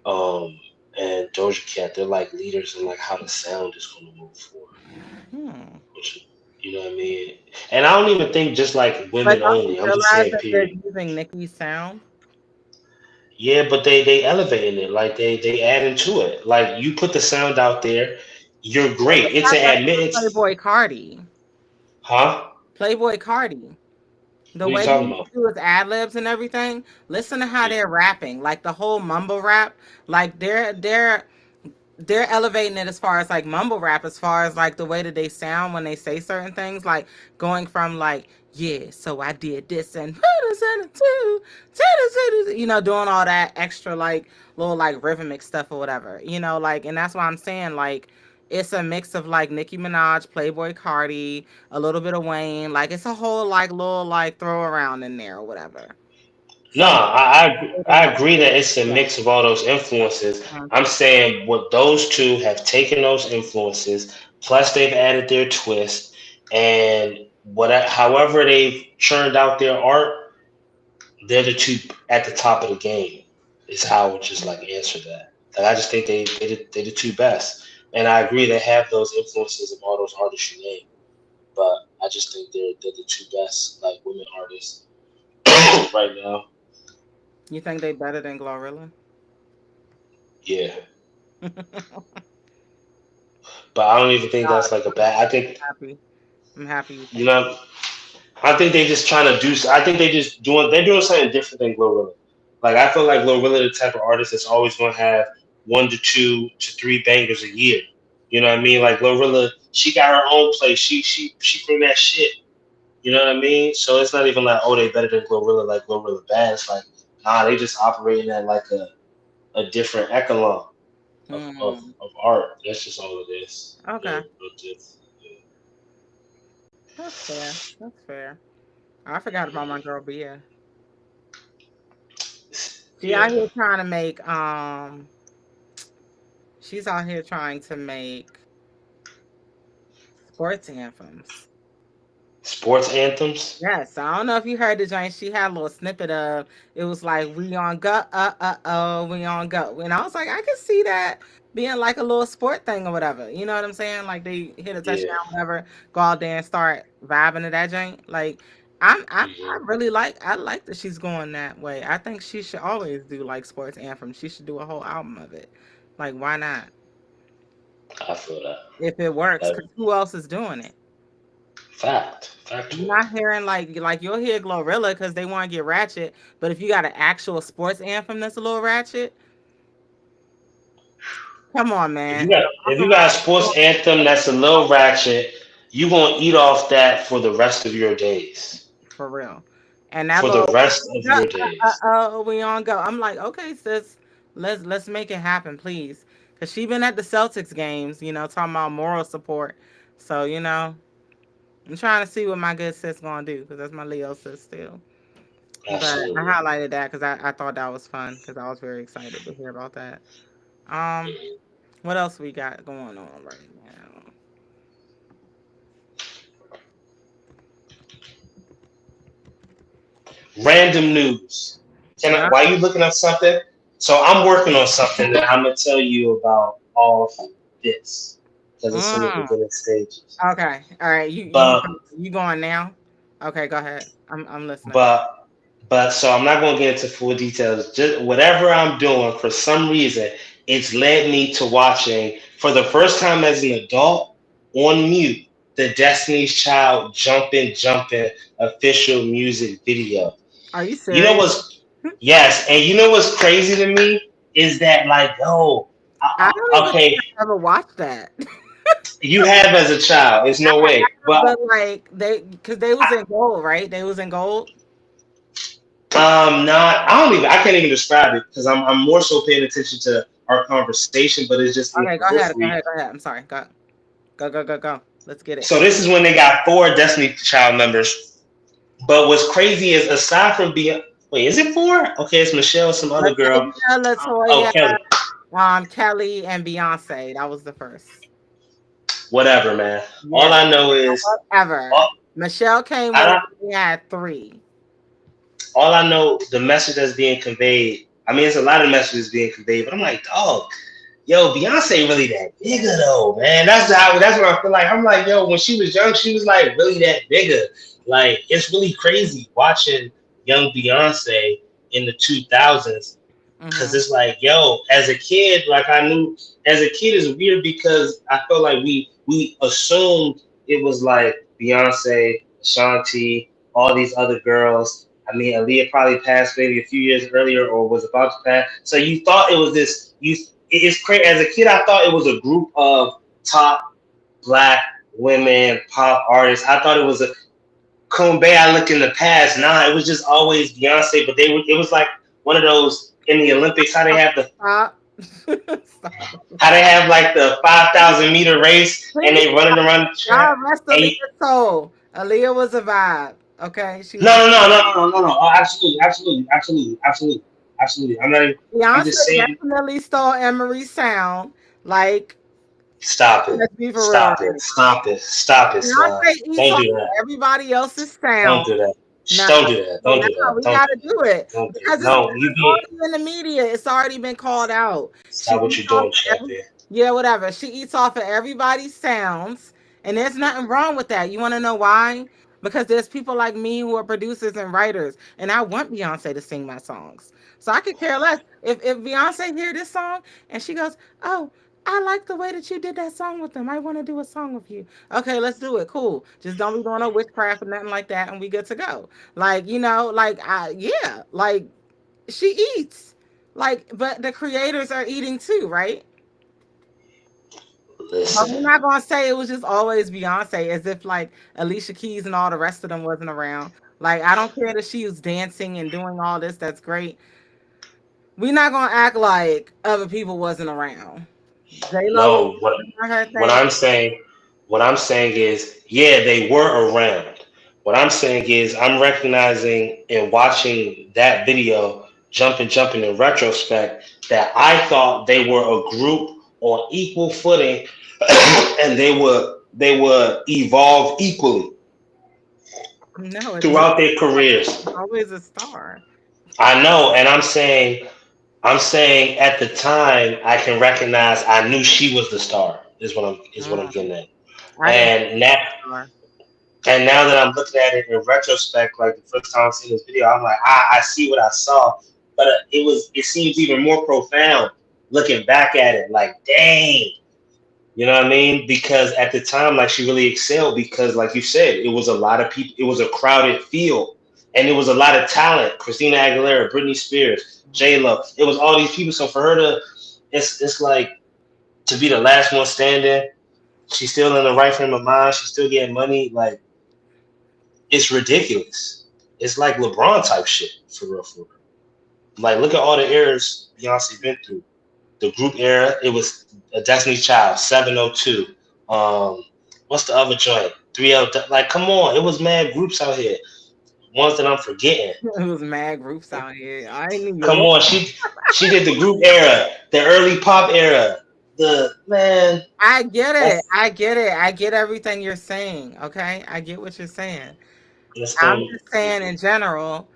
um and Doja Cat, they're like leaders in like how the sound is going to move forward. Hmm. Which, you know what I mean? And I don't even think just like But women don't you only. I'm just realize saying, that they're period. using Nicki's sound? Yeah, but they elevating it. Like they add into it. Like you put the sound out there, you're Yeah, great. but It's that's an like admittance, Playboy Cardi. huh? Playboy Cardi. The What are you way talking he about? do his ad libs and everything. Listen to how Yeah. they're rapping, like the whole mumble rap. Like they're elevating it as far as like mumble rap, as far as like the way that they sound when they say certain things, like going from like yeah, so I did this and doing all that extra like little like rhythmic stuff or whatever, like, and that's why I'm saying like it's a mix of like Nicki Minaj, Playboy Cardi, a little bit of Wayne, like it's a whole like little like throw around in there or whatever. No, So I agree that it's a yeah. mix of all those influences. Mhm. I'm saying what those two have taken those influences, plus they've added their twist, and however they've churned out their art, they're the two at the top of the game. Is how I would just like answer that. Like I just think they the two best, and I agree they have those influences of all those artists you name, but I just think they're the two best like women artists right now. You think they better than Glorilla? Yeah. But I don't even think that's like a bad. I think Happy. I'm happy you you think that. know. I think they just trying to do. I think they just doing. They're doing something different than Glorilla. Like I feel like Glorilla, the type of artist that's always going to have 1 to 2 to 3 bangers a year. You know what I mean? Like Glorilla, she got her own place. She from that shit. You know what I mean? So it's not even like, oh, they better than Glorilla. Like Glorilla bad. It's like, nah, they just operating at like a different echelon Hmm. of art. That's just all it is. No, Okay. no different. That's fair. That's fair. I forgot about my girl Bia. She Yeah. out here trying to make she's out here trying to make sports anthems. Sports anthems. Yes, I don't know if you heard the joint. She had a little snippet of it was like we on go, oh, we on go, and I was like, I could see that being like a little sport thing or whatever. You know what I'm saying? Like they hit a Yeah. touchdown, whatever, go out there and start vibing to that joint. Like I Hmm. really I like that she's going that way. I think she should always do like sports anthems. She should do a whole album of it. Like why not? I feel that. If it works, Like because who else is doing it? You're Factual. not hearing like you'll hear Glorilla because they want to get ratchet, but if you got an actual sports anthem that's a little ratchet, come on, If you man. got if you got a sports anthem that's a little ratchet, you gonna eat off that for the rest of your days. For real. And that For the little rest of your days. we on go. I'm like, okay, sis, let's make it happen, please. Cause she been at the Celtics games, talking about moral support. So, I'm trying to see what my good sis gonna do, because that's my Leo sis still. But I Absolutely. highlighted that because I thought that was fun because I was very excited to hear about that. Um, what else we got going on right now? Random news. Yeah. While you looking up something? So I'm working on something that I'm gonna tell you about all of this because it's in the Mm, beginning stages. okay. All right. But You going now? Okay. Go ahead. I'm listening. but so I'm not gonna get into full details. Just whatever I'm doing, for some reason, it's led me to watching for the first time as an adult on mute the Destiny's Child Jumpin' official music video. Are you You know serious? what's Yes, and you know what's crazy to me is that like, yo, I don't even think okay, I ever watched that. you have as a child, it's I no way, but but like because they was in gold, right? They was in gold. not I can't even describe it because I'm more so paying attention to our conversation, but it's just in the Okay. Go ahead. Go periphery. ahead. Go ahead. I'm sorry. Go. Go. Go. Go. Go. Let's get it. So this is when they got four Destiny Child members. But what's crazy is aside from being wait, is it four? Okay, it's Michelle, some other girl. Olivia, Oh, Latoya, Kelly. Kelly, and Beyonce. That was the first. Whatever, man. All Yeah, I know is whatever. all, Michelle came I with don't, it. We had three. all I know the message that's being conveyed. I mean, it's a lot of messages being conveyed, but I'm like, dog, yo, Beyonce really that bigger though, man. That's what I feel like. I'm like, yo, when she was young, she was like really that bigger. Like it's really crazy watching young Beyonce in the 2000s because Hmm. it's like, yo, as a kid, like I knew as a kid is weird because I felt like we assumed it was like Beyonce, Ashanti, all these other girls. I mean, Aaliyah probably passed maybe a few years earlier or was about to pass. So you thought it was this. It's crazy. As a kid, I thought it was a group of top black women pop artists. I thought it was a Kumbaya. I look in the past. Nah, it was just always Beyonce. But it was like one of those in the Olympics. Stop. Stop. How they have like the 5,000 meter race and Please they running stop. around the track. God rest And you, Aaliyah's soul. Aaliyah was a vibe. Okay, she was no, a no, no, no, no, no, no, no. Oh, absolutely, absolutely, absolutely, absolutely, absolutely. I'm not. Even, I'm Beyonce just saying. definitely stole Emery's sound. Like, Stop it. let's be for real Stop right it. now. Stop it. Stop it, Slime. Beyonce eats Don't off do of that. everybody else's Don't sound. do that. No, Don't do that. Don't no, do that. we Don't gotta do that. do it Don't do it. because No, you it's be already in the media. It's already been called out. She stop what eats you're off doing, of champion. yeah, whatever. She eats off of everybody's sounds, and there's nothing wrong with that. You want to know why? Because there's people like me who are producers and writers, and I want Beyonce to sing my songs. So I could care less if Beyonce hear this song and she goes, "Oh, I like the way that you did that song with them. I want to do a song with you." Okay, let's do it. Cool. Just don't be doing no witchcraft or nothing like that, and we good to go. Like yeah, like she eats. Like, but the creators are eating too, right? But we're Listen. not gonna say it was just always Beyonce, as if like Alicia Keys and all the rest of them wasn't around. Like, I don't care that she was dancing and doing all this. That's great. We're not gonna act like other people wasn't around. J Lo was No, doing her what thing. I'm saying, what I'm saying is, yeah, they were around. What I'm saying is, I'm recognizing and watching that video, jumping in retrospect, that I thought they were a group on equal footing, and they would evolve equally No, it's never throughout their careers. always a star. I know, and I'm saying at the time I can recognize I knew she was the star. Is what I'm Mm, getting at. I didn't And now star. and now that I'm looking at it in retrospect, like the first time I seen this video, I'm like, I see what I saw, but it seems even more profound looking back at it. Like, dang, You know what I mean? Because at the time, like she really excelled because, like you said, it was a lot of people. It was a crowded field, and it was a lot of talent. Christina Aguilera, Britney Spears, J Lo. It was all these people. So for her to, it's like to be the last one standing. She's still in the right frame of mind. She's still getting money. Like it's ridiculous. It's like LeBron type shit for real. For real. Like look at all the eras Beyonce been through. The group era, it was a Destiny's Child, 702. What's the other joint? 3L. Like, come on, it was mad groups out here. Ones that I'm forgetting. It was mad groups out here. I in New Come York. on, she did the group era, the early pop era. The man, I get it. that's I get it. I get everything you're saying. Okay. I get what you're saying. that's I'm gonna. just saying in general,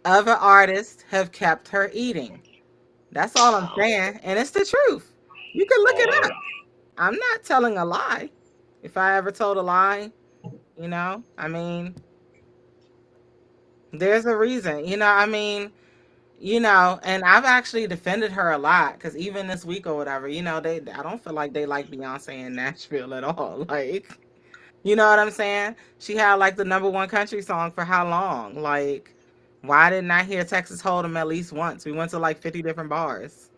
other artists have kept her eating. That's all I'm saying. And it's the truth. You can look it Oh, up. I'm not telling a lie. If I ever told a lie, I mean, there's a reason. And I've actually defended her a lot because even this week or whatever, I don't feel like they like Beyonce in Nashville at all. Like, you know what I'm saying? She had like the number one country song for how long? Like, why didn't I hear Texas Hold'em at least once? We went to like 50 different bars.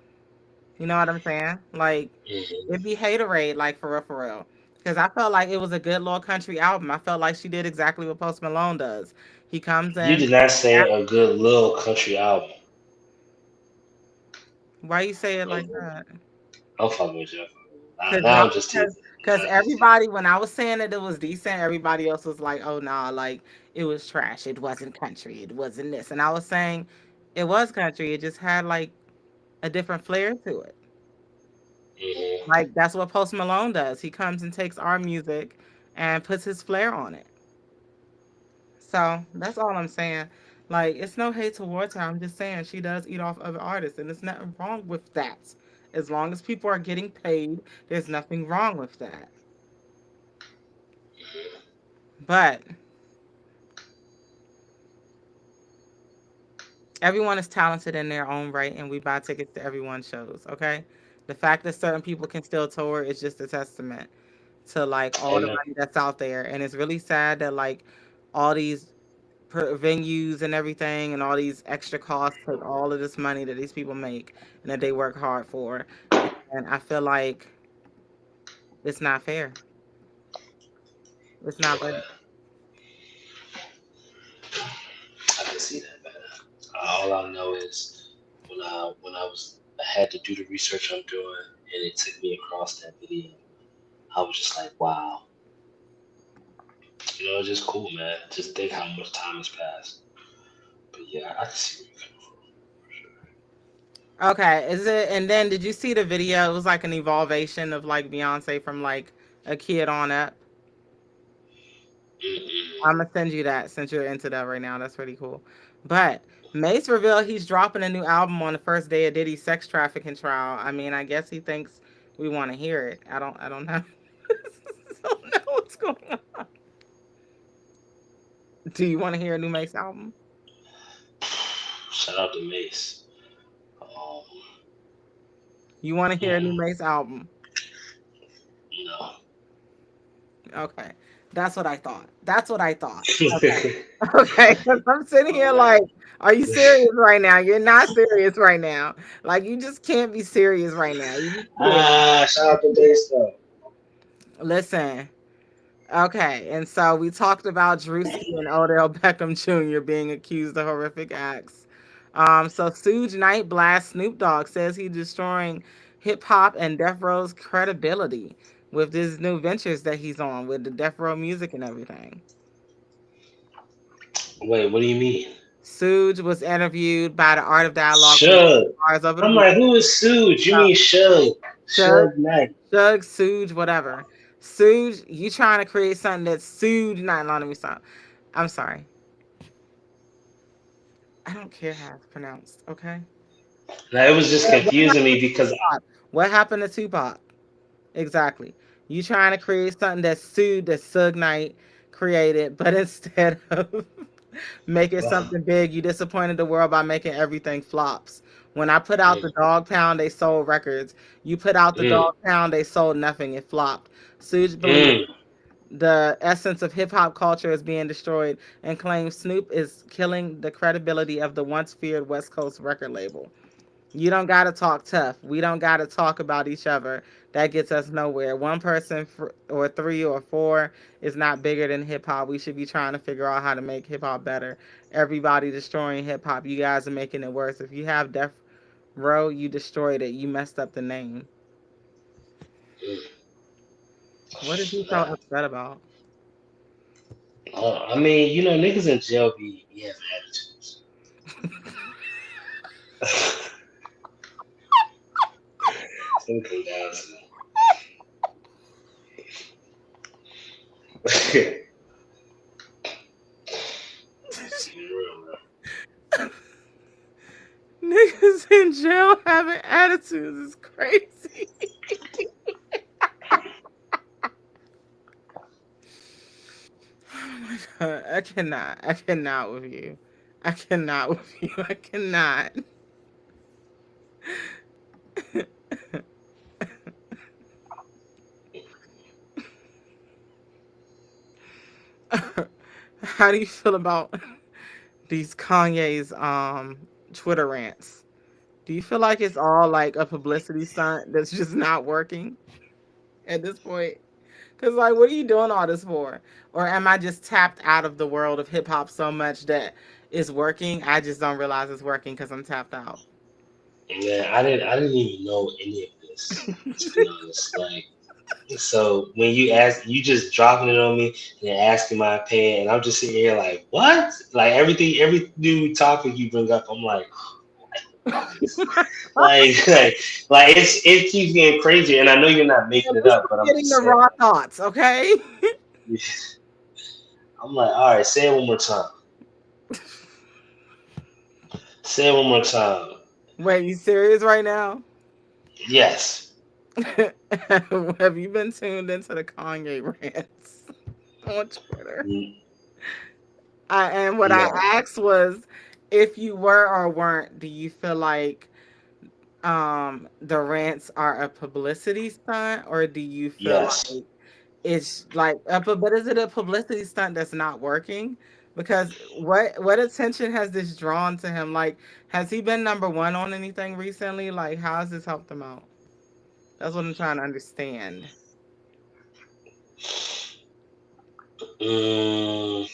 You know what I'm saying? Like, mhm. it'd be haterade, like for real, for real. Because I felt like it was a good little country album. I felt like she did exactly what Post Malone does. He comes You in. did not say a good little country album. Why you say it like I'm, that? I'm fucking with you. Cause Now no, I'm just cause, teasing. cause Now I'm just teasing. everybody, when I was saying that it was decent, everybody else was like, "Oh nah, like it was trash. It wasn't country. It wasn't this." And I was saying, it was country. It just had like a different flair to it. Hmm. Like that's what Post Malone does. He comes and takes our music and puts his flair on it. So that's all I'm saying. Like it's no hate towards her. I'm just saying she does eat off other artists, and there's nothing wrong with that. As long as people are getting paid, there's nothing wrong with that. But everyone is talented in their own right, and we buy tickets to everyone's shows. Okay, the fact that certain people can still tour is just a testament to like all the Amen. money that's out there, and it's really sad that like all these venues and everything, and all these extra costs take all of this money that these people make and that they work hard for, and I feel like it's not fair. It's not right. Okay, I can see that, man. All I know is I had to do the research I'm doing, and it took me across that video. I was just like, wow, it's just cool, man. Just think how much time has passed. But yeah, I can see where you're coming Okay, is it? And then did you see the video? It was like an evolvation of like Beyonce from like a kid on up. from. I'm gonna send you that since you're into that right now. That's pretty cool. But Mace revealed he's dropping a new album on the first day of Diddy's sex trafficking trial. I mean, I guess he thinks we want to hear it. I don't know. I don't know what's going on. Do you want to hear a new Mace album? Shout out to Mace. Um, You want to hear a new mm, Mace album? no. Okay, that's what I thought. That's what I thought. Okay, Okay. okay. 'Cause I'm sitting here like, are you serious right now? You're not serious right now. Like you just can't be serious right now. You just can't. Shout out to Mace though. Listen. Okay, and so we talked about Druski and Odell Beckham Jr. being accused of horrific acts. So Suge Knight blasts Snoop Dogg, says he's destroying hip hop and Death Row's credibility with these new ventures that he's on with the Death Row music and everything. Wait, what do you mean? Suge was interviewed by the Art of Dialogue Shug. Stars over the I'm weekend. like, who is Suge? You mean Shug? Shug, Shug Knight. Shug, Suge, whatever. Suge, you trying to create something that's Suge Knight? Let me stop. I'm sorry. I don't care how it's pronounced. Okay. Now it was just What confusing happened me to because Tupac? What happened to Tupac? Exactly. You trying to create something that's Suge that Suge Knight created, but instead of making ugh, something big, you disappointed the world by making everything flops. When I put out the Mm, Dog Pound, they sold records. You put out the mm, Dog Pound, they sold nothing. It flopped. Suge believes mm. the essence of hip hop culture is being destroyed and claims Snoop is killing the credibility of the once feared West Coast record label. You don't got to talk tough. We don't got to talk about each other. That gets us nowhere. One person or three or four is not bigger than hip hop. We should be trying to figure out how to make hip hop better. Everybody destroying hip hop. You guys are making it worse. If you have Death Row, you destroyed it. You messed up the name. What is he so Nah, upset about? I mean, niggas in jail be having attitudes. Something down to just keep it real, bro. Niggas in jail having attitudes is crazy. Oh my god, I cannot. I cannot with you. I cannot with you. I cannot. How do you feel about these Kanye's Twitter rants? Do you feel like it's all like a publicity stunt that's just not working at this point? Cause like, what are you doing all this for? Or am I just tapped out of the world of hip hop so much that it's working? I just don't realize it's working because I'm tapped out. Man, I didn't even know any of this, to be honest. Like, so when you ask, you just dropping it on me and then asking my opinion, and I'm just sitting here like, what? Like every new topic you bring up, I'm like, like, like, it keeps getting crazier, and I know you're not At making it least up, I'm but I'm getting just the saying, raw thoughts, okay? like, I'm like, all right, say it one more time. Say it one more time. Wait, you serious right now? Yes. Have you been tuned into the Kanye rants on Twitter? And what I No. asked was, if you were or weren't, do you feel like the rants are a publicity stunt, or do you feel Yes. like it's like but is it a publicity stunt that's not working? Because what attention has this drawn to him? Like, has he been number one on anything recently? Like, how has this helped him out? That's what I'm trying to understand. Mm,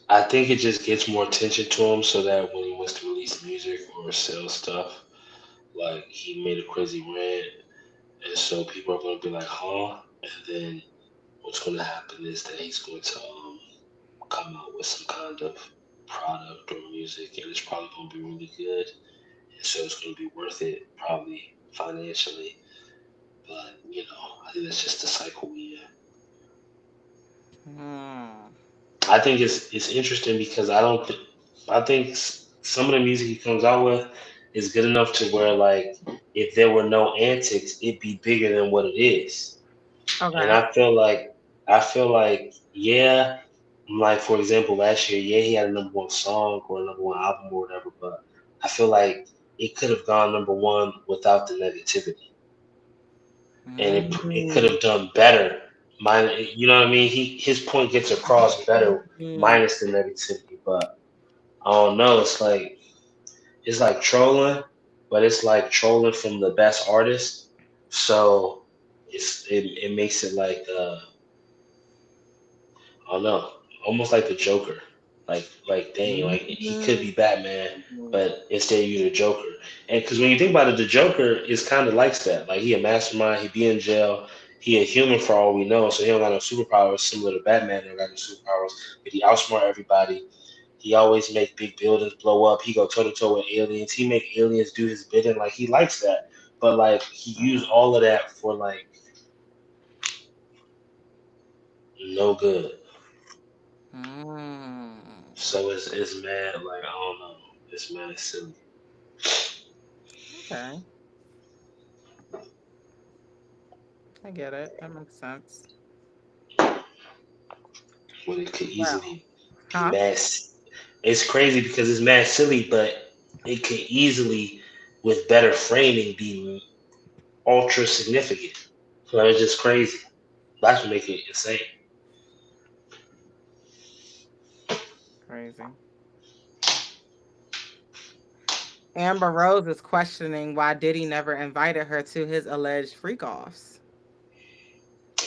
I think it just gets more attention to him so that when he wants to release music or sell stuff, like he made a crazy rant, and so people are going to be like, huh? And then what's going to happen is that he's going to come out with some kind of product or music, and it's probably going to be really good, and so it's going to be worth it, probably financially. But I think that's just the cycle we in. Hmm. I think it's interesting because I think some of the music he comes out with is good enough to where like if there were no antics, it'd be bigger than what it is. And Okay. I feel like yeah, like for example last year, yeah, he had a number one song or a number one album or whatever, but I feel like it could have gone number one without the negativity, and it could Mm. have done better. You know what I mean? His point gets across better Mm. minus the negativity, but I don't know. It's like trolling, but it's like trolling from the best artist. So it makes it like I don't know, almost like the Joker. Like dang, like he could be Batman, but instead you're the Joker. And because when you think about it, the Joker is kind of likes that. Like he a mastermind, he be in jail, he a human for all we know, so he don't got no superpowers similar to Batman. Don't got no superpowers, but he outsmart everybody. He always make big buildings blow up. He go toe to toe with aliens. He make aliens do his bidding. Like he likes that, but like he used all of that for like no good. Mm. So it's mad. Like I don't know. It's mad silly. Okay, I get it. That makes sense. When it could Well, easily be huh? mad. It's crazy because it's mad silly, but it can easily, with better framing, be ultra significant. So it's just crazy. That's what makes it insane. Crazy. Amber Rose is questioning why Diddy never invited her to his alleged freak offs.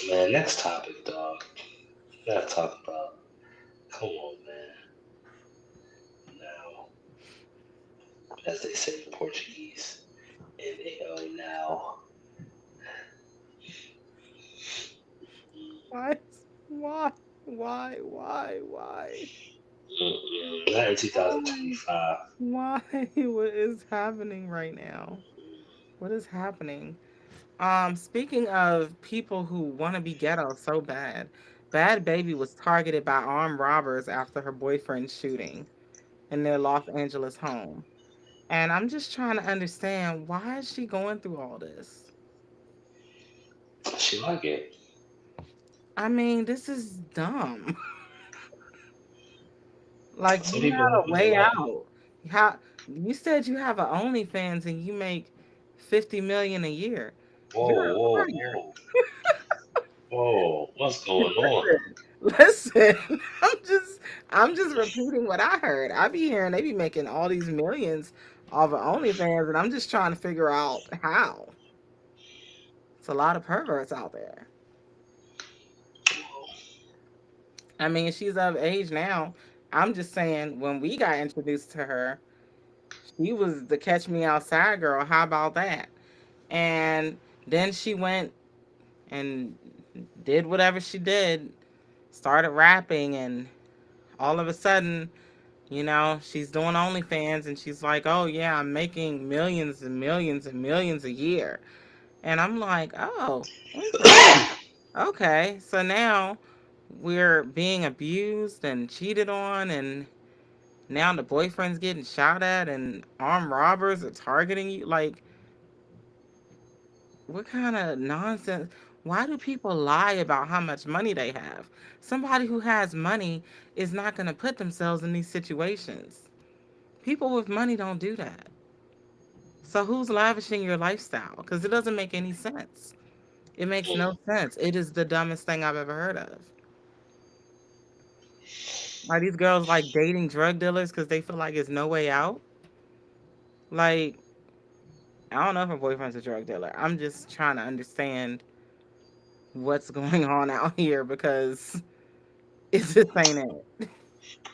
Man, next topic, dog. Gotta talk about. Come on, man. Now, as they say in Portuguese, NAO now. Why? Why? Why? Not in Why? 2025. Why? What is happening right now? What is happening? Speaking of people who want to be ghetto so bad, Bad Baby was targeted by armed robbers after her boyfriend's shooting in their Los Angeles home. And I'm just trying to understand, why is she going through all this? She like it. I mean, this is dumb. Like, Some you people had like a what they way like. out. How you said you have a OnlyFans and you make 50 million a year. You're Whoa, a whoa, liar. whoa, whoa! What's going on? Listen, I'm just repeating what I heard. I be hearing they be making all these millions off of OnlyFans, and I'm just trying to figure out how. It's a lot of perverts out there. I mean, she's of age now. I'm just saying, when we got introduced to her, she was the catch me outside girl. How about that? And then she went and did whatever she did, started rapping, and all of a sudden, she's doing OnlyFans and she's like, oh, yeah, I'm making millions and millions and millions a year. And I'm like, oh, interesting. Okay. So now we're being abused and cheated on, and now the boyfriend's getting shot at, and armed robbers are targeting you. Like, what kind of nonsense? Why do people lie about how much money they have? Somebody who has money is not going to put themselves in these situations. People with money don't do that. So who's lavishing your lifestyle? Because it doesn't make any sense. It makes no sense. It is the dumbest thing I've ever heard of. Are these girls like dating drug dealers because they feel like it's no way out? Like, I don't know if her boyfriend's a drug dealer. I'm just trying to understand what's going on out here, because it just ain't it.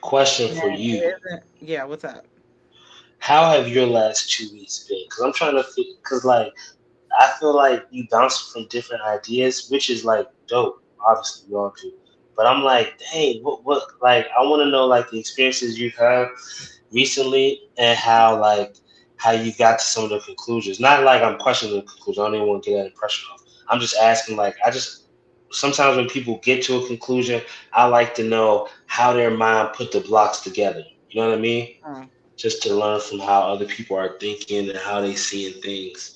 Question And for you: it isn't. Yeah, what's up? how have your last 2 weeks been? Because I'm trying to, because like I feel like you bounce from different ideas, which is like dope. Obviously, we all do. But I'm like, dang, what? Like, I want to know like the experiences you've had recently and how you got to some of the conclusions. Not like I'm questioning the conclusion. I don't even want to get that impression off. I'm just asking. Like, I just sometimes when people get to a conclusion, I like to know how their mind put the blocks together. You know what I mean? Mm. Just to learn from how other people are thinking and how they seeing things.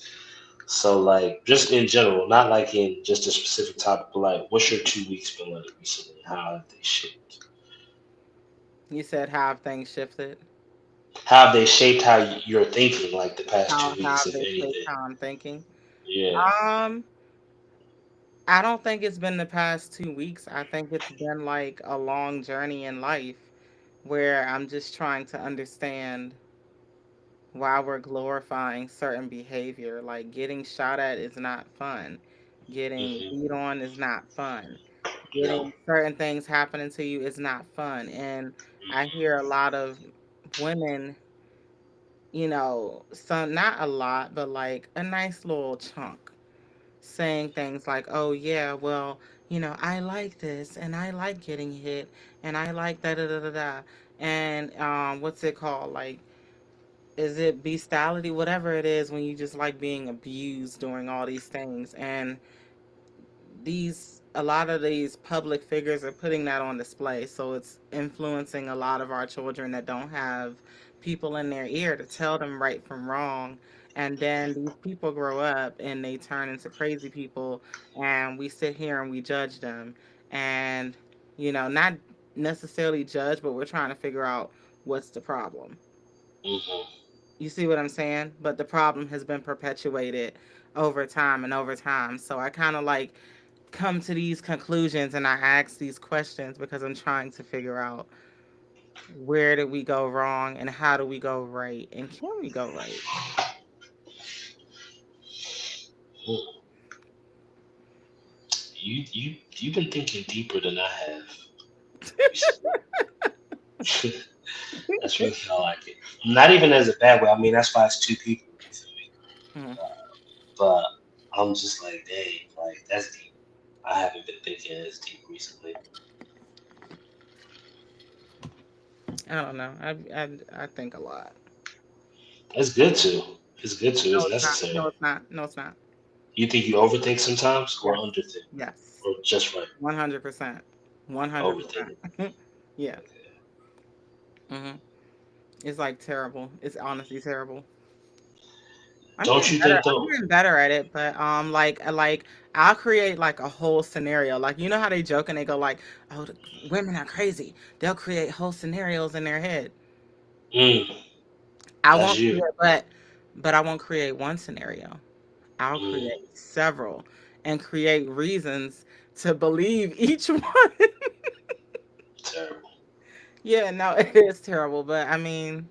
So like just in general, not like in just a specific topic, but like what's your 2 weeks been like recently? How have they shaped? You said, how have things shifted? How have they shaped how you're thinking like the past two How weeks, have if they shaped anything? how I'm thinking? Yeah. Um, I don't think it's been the past 2 weeks. I think it's been like a long journey in life where I'm just trying to understand why we're glorifying certain behavior. Like, getting shot at is not fun. Getting Hmm. beat on is not fun. No. Getting certain things happening to you is not fun. And I hear a lot of women, some, not a lot, but like a nice little chunk, saying things like, oh, yeah, well, I like this and I like getting hit and I like da da da da da. And what's it called? Like, is it bestiality, whatever it is, when you just like being abused during all these things. And a lot of these public figures are putting that on display, so it's influencing a lot of our children that don't have people in their ear to tell them right from wrong. And then these people grow up and they turn into crazy people, and we sit here and we judge them. And not necessarily judge, but we're trying to figure out what's the problem? Hmm. You see what I'm saying? But the problem has been perpetuated over time and over time. So I kind of like come to these conclusions and I ask these questions because I'm trying to figure out where did we go wrong and how do we go right and can we go right? You've been thinking deeper than I have recently. That's really how I like it. Not even as a bad way. I mean, that's why it's two people. You feel me? Mhm. But I'm just like, dang, like that's deep. I haven't been thinking as deep recently. I don't know. I think a lot. It's good to. It's good to. No, It's it's not. necessary. No, it's not. No, it's not. You think you overthink sometimes, or Yes. underthink, Yes. or just right? 100%. 100%. Overthinking. Yeah. hmm It's like terrible. It's honestly terrible. I'm Don't getting you better. think I'm though? getting better at it, but like I'll create like a whole scenario. Like you know how they joke and they go like, "Oh, the women are crazy." They'll create whole scenarios in their head. Mm, I that's won't you. create, but I won't create one scenario. I'll Mm, create several and create reasons to believe each one. terrible. Yeah, no, it is terrible, but I mean,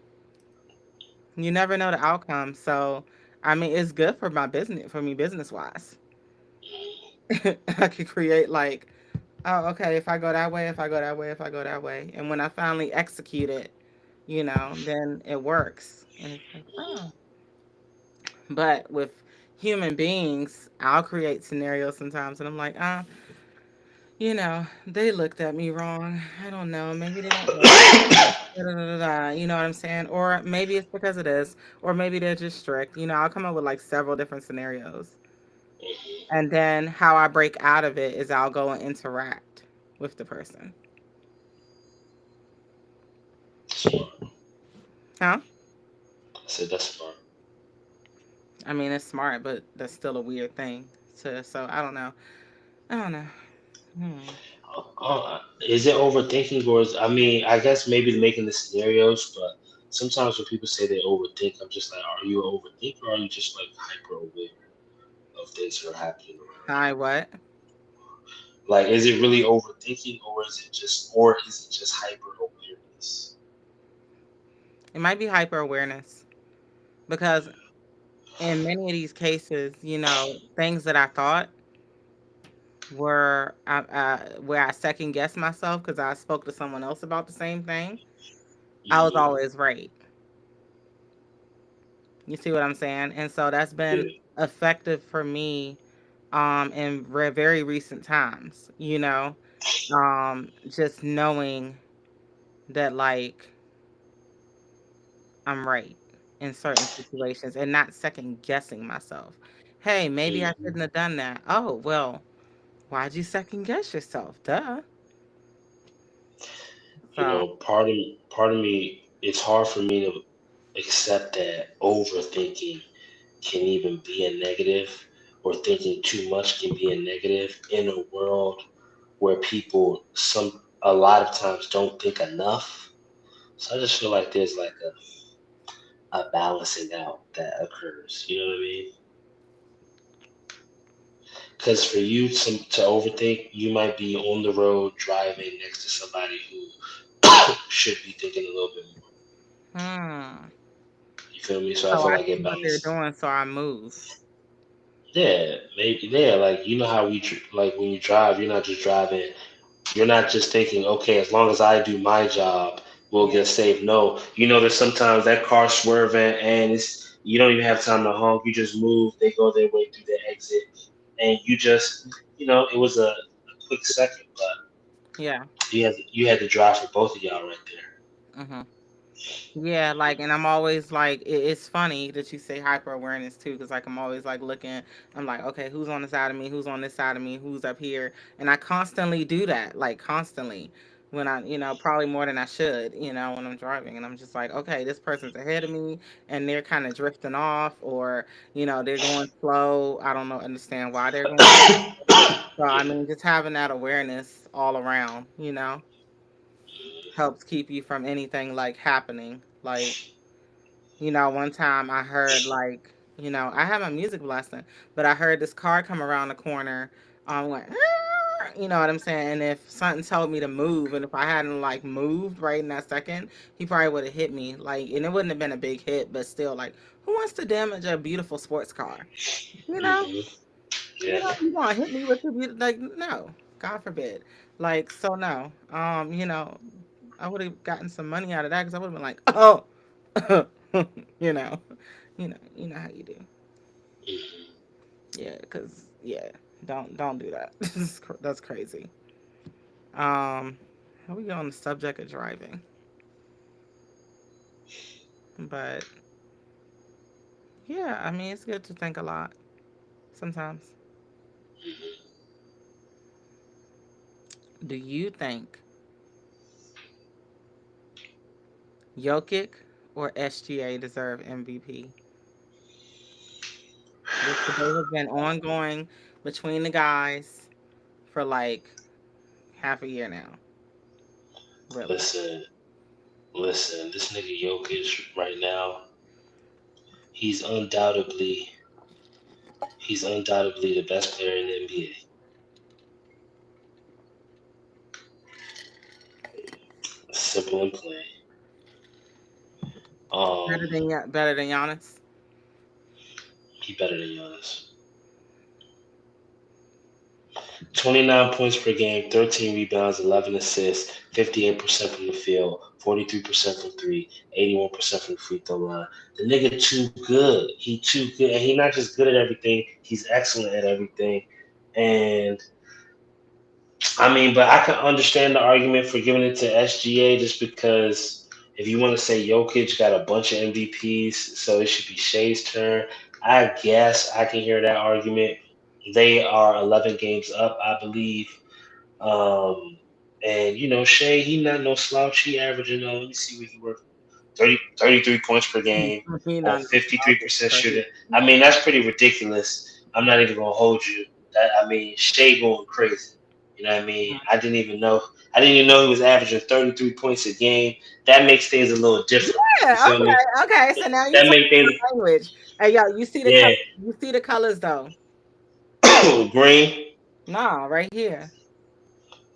you never know the outcome. So, I mean, it's good for my business, for me business wise. Mm, I could create like, oh, okay, if I go that way, if I go that way, if I go that way. And when I finally execute it, then it works. And it's like, oh. But with human beings, I'll create scenarios sometimes and I'm like, they looked at me wrong. I don't know. Maybe they don't like da, da, da, da, da, you know what I'm saying? Or maybe it's because of this, or maybe they're just strict. I'll come up with like several different scenarios. mhm. And then how I break out of it is I'll go and interact with the person. Smart. Huh? I said that's smart. I mean, it's smart, but that's still a weird thing. So I don't know. I don't know. Hmm. Is it overthinking, or is, I mean, I guess maybe making the scenarios, but sometimes when people say they overthink, I'm just like, are you an overthinker, or are you just like hyper aware of things that are happening around you? Hi, what? Like, is it really overthinking, or is it just hyper awareness? It might be hyper awareness because in many of these cases, things that I thought were where I second guessed myself because I spoke to someone else about the same thing. I was Hmm. always right. You see what I'm saying? And so that's been Yeah. effective for me in very recent times, just knowing that like I'm right in certain situations and not second guessing myself. Hey, maybe I Hmm. shouldn't have done that. Oh, well, why'd you second guess yourself? Duh. So, Part of me, it's hard for me to accept that overthinking can even be a negative, or thinking too much can be a negative in a world where people a lot of times don't think enough. So I just feel like there's like a balancing out that occurs. You know what I mean? Because for you to overthink, you might be on the road driving next to somebody who should be thinking a little bit more. hmm. You feel me? So I So feel I like it see what they're balances. doing, so I move. Yeah, maybe. Yeah, like you know how like when you drive, you're not just driving. You're not just thinking, okay, as long as I do my job, we'll Yeah. get saved. No, there's sometimes that car swerving and you don't even have time to honk. You just move. They go their way through the exit, and you just, it was a quick second, but Yeah. you had to drive for both of y'all right hmm Yeah, like, and I'm always like, it's funny that you say hyper awareness too, because like I'm always like looking, I'm like, okay, who's on the side of me, who's on this side of me, who's up here, and I constantly do that, like constantly, when probably more than I should, when I'm driving, and I'm just like, okay, this person's ahead of me, and they're kind of drifting off, or they're going slow. I don't know, understand why they're going slow. there. So I Yeah. mean, just having that awareness all around. helps keep you from anything like happening. Like, one time I heard like, I had my music blasting, but I heard this car come around the corner. Went, you know what I'm saying? And if something told me to move, and if I hadn't like moved right in that second, he probably would have hit me. Like, and it wouldn't have been a big hit, but still, like, who wants to damage a beautiful sports car? You know, Hmm. Yeah. you gonna hit me with your like, no, God forbid. Like, so no, I would have gotten some money out of that because I would have been like, oh, you know, you know how you do. Hmm. Yeah, because yeah, don't do that. That's crazy. How we get on the subject of driving? But yeah, I mean, it's good to think a lot sometimes. Hmm. Do you think Jokic or SGA deserve MVP? This debate has been ongoing between the guys for like half a year now. Really. Listen, listen. This nigga Jokic right now, he's undoubtedly, he's undoubtedly the best player in the NBA. Simple and plain. Better Um, than better than Giannis. he better than Giannis. 29 points per game, 13 rebounds, 11 assists, 58% from the field, 43% from three, 81% from the free throw line. The nigga too good. He too good. And he not just good at everything, he's excellent at everything. And I mean, but I can understand the argument for giving it to SGA just because if you want to say Jokic got a bunch of MVPs, so it should be Shea's turn. I guess I can hear that argument. They are 11 games up, I believe. Um, and Shea, he not no slouch. He averaging, let me see what he worked 33 points per game He on not no slouch. 53% It's crazy. shooting. I mean, that's pretty ridiculous. I'm not even gonna hold you. That I mean, Shea going crazy. You know what I mean? I didn't even know. I didn't even know he was averaging 33 points a game. That makes things a little different. You Yeah, feel me? okay, okay. So now you That talking make things, my language. Hey, yo, you see the yeah. color? You see the colors though? Green. No, right here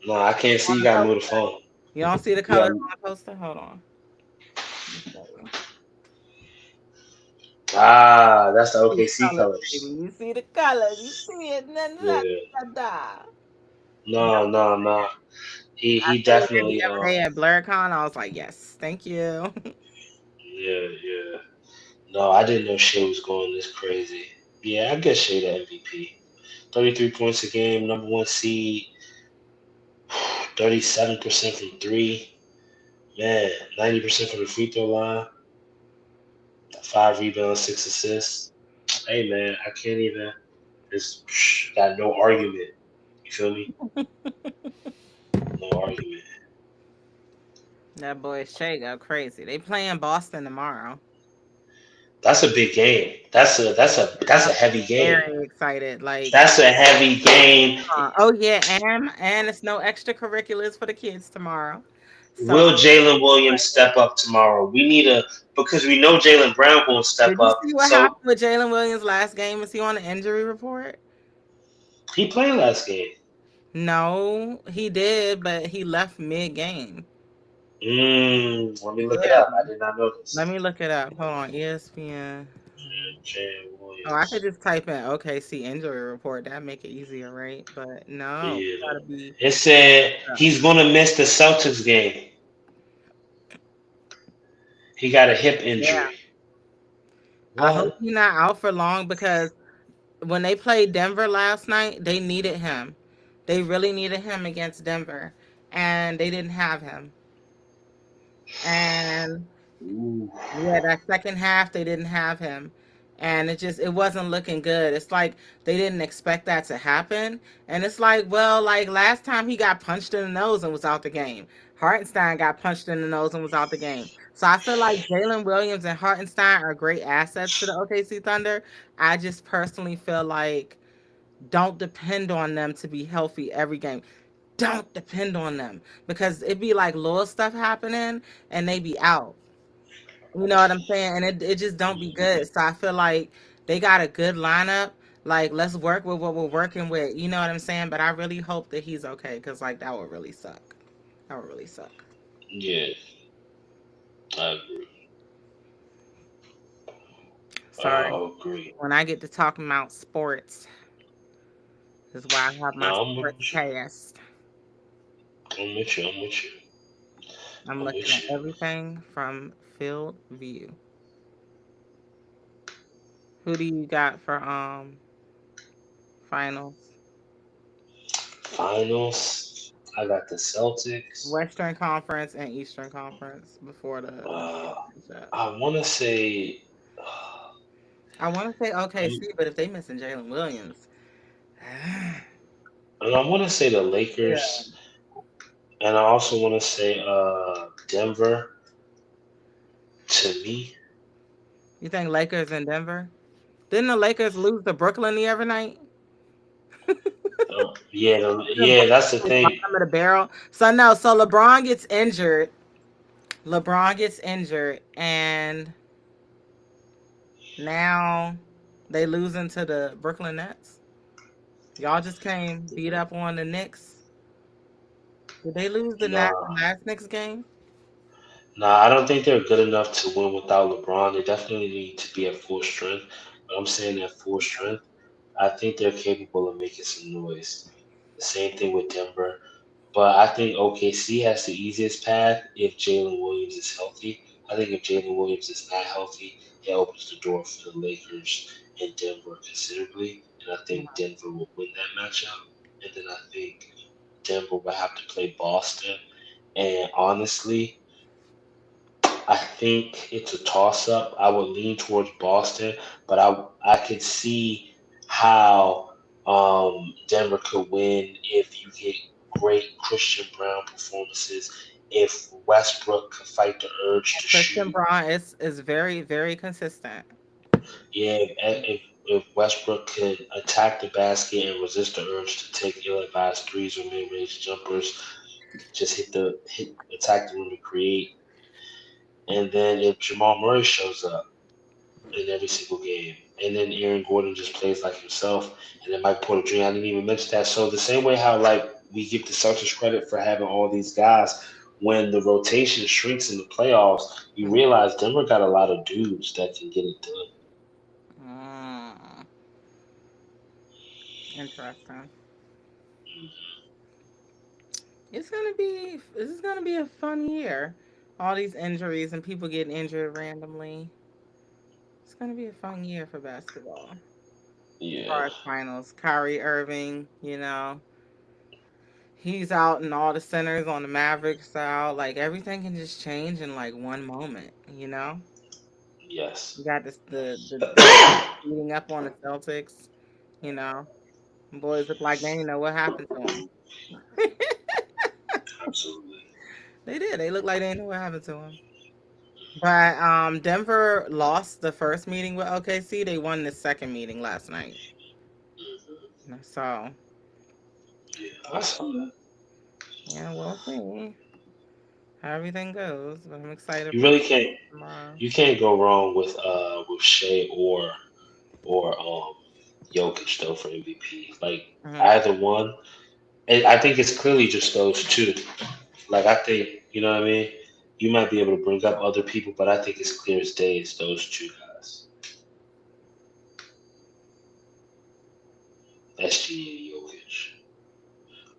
No, I can't see. on You the gotta move the poster. phone. You don't see the You colors got on the poster? Hold on. Let me show you. that's the See the OKC colors, colors. baby. You see the colors. You see it. Na, na, Yeah. na, na. You know, No, no, no. I He seen it definitely the other day at BlurCon. I was like, yes, thank you. yeah, yeah. No, I didn't know Shea was going this crazy. Yeah, I guess Shea the MVP. 33 points a game, number one seed, 37% from three. Man, 90% from the free throw line, five rebounds, six assists. Hey man, I can't even just got no argument. You feel me? No argument. That boy Shay go crazy. They playing Boston tomorrow. That's a big game. That's a I'm heavy game. very excited. Like, That's a heavy game. oh yeah, and it's no extracurriculars for the kids tomorrow. So Will Jalen Williams step up tomorrow? We need a because we know Jalen Brown won't step did you up. see what So happened with Jalen Williams last game? Is he on the injury report? he played last game. No, he did, but he left mid game. Let me look it Yeah. up. I did not know Let this. me look it up. Hold on, ESPN. Jalen Oh, I could Williams. just type in OKC injury report. That'd make it easier, right? But no, Yeah. gotta be. It said he's gonna miss the Celtics game. He got a hip Yeah, injury. I hope What? he's not out for long because when they played Denver last night, they needed him. They really needed him against Denver, and they didn't have him. And Ooh. yeah, that second half they didn't have him. And it wasn't looking good. It's like they didn't expect that to happen. And it's like, well, like last time he got punched in the nose and was out the game. Hartenstein got punched in the nose and was out the game. So I feel like Jalen Williams and Hartenstein are great assets to the OKC Thunder. I just personally feel like don't depend on them to be healthy every game. don't depend on them because it be like little stuff happening and they be out. You know what I'm saying? And it just don't be good. So I feel like they got a good lineup. Like, let's work with what we're working with. You know what I'm saying? But I really hope that he's okay because, like, that would really suck. That would really suck. Yeah, I agree. Sorry. I agree. When I get to talking about sports, this is why I have my No, I'm with sports you. cast. I'm with you. I'm with you. I'm I'm looking with at you. everything from field view. Who do you got for finals? Finals. I got the Celtics. Western Conference and Eastern Conference before the Uh, championship. I want to say. I want to say I'm, OKC, but if they missing Jalen Williams, and I want to say the yeah. Lakers, and I also want to say Denver. To me, You think Lakers in Denver? Didn't the Lakers lose to Brooklyn the other night? yeah, Isn't yeah, that's the Brooklyn thing. bottom of the barrel? So no, so LeBron gets injured. LeBron gets injured, and now they losing to the Brooklyn Nets. Y'all just came beat up on the Knicks. Did they lose the Nah, last Knicks game? nah, I don't think they're good enough to win without LeBron. They definitely need to be at full strength. But I'm saying at full strength, I think they're capable of making some noise. The same thing with Denver. But I think OKC has the easiest path if Jalen Williams is healthy. I think if Jalen Williams is not healthy, it opens the door for the Lakers and Denver considerably. And I think Denver will win that matchup. And then I think Denver will have to play Boston. And honestly, I think it's a toss up. I would lean towards Boston, but I could see how Denver could win if you get great Christian Brown performances. If Westbrook could fight the urge to Christian shoot, Braun is very very consistent. yeah. If Westbrook could attack the basket and resist the urge to take ill-advised threes or mid-range jumpers, just hit attack the rim and create. And then if Jamal Murray shows up in every single game. And then Aaron Gordon just plays like himself. And then Mike Porter Jr. I didn't even mention that. So the same way how like we give the Celtics credit for having all these guys, when the rotation shrinks in the playoffs, you Mhm. realize Denver got a lot of dudes that can get it done. Mm, interesting. This is gonna be a fun year. All these injuries and people getting injured randomly. It's gonna be a fun year for basketball. As Yeah. far as finals, Kyrie Irving, he's out and all the centers on the Mavericks out. Like everything can just change in like one moment. You Yes. got the beating up on the Celtics. You know, boys look like they didn't know what happened to them. Absolutely. They did. They look like they didn't know what happened to them. But Denver lost the first meeting with OKC. They won the second meeting last night. Hmm. So Yeah, I we'll saw see. that. Yeah, we'll see how everything goes. But I'm excited You for really can't. tomorrow. You can't go wrong with Shea or Jokic though for MVP. Like Mhm. either one. And I think it's clearly just those two. Like I think, you know what I mean? You might be able to bring up other people, but I think it's clear as day it's those two guys. SGA Jokic.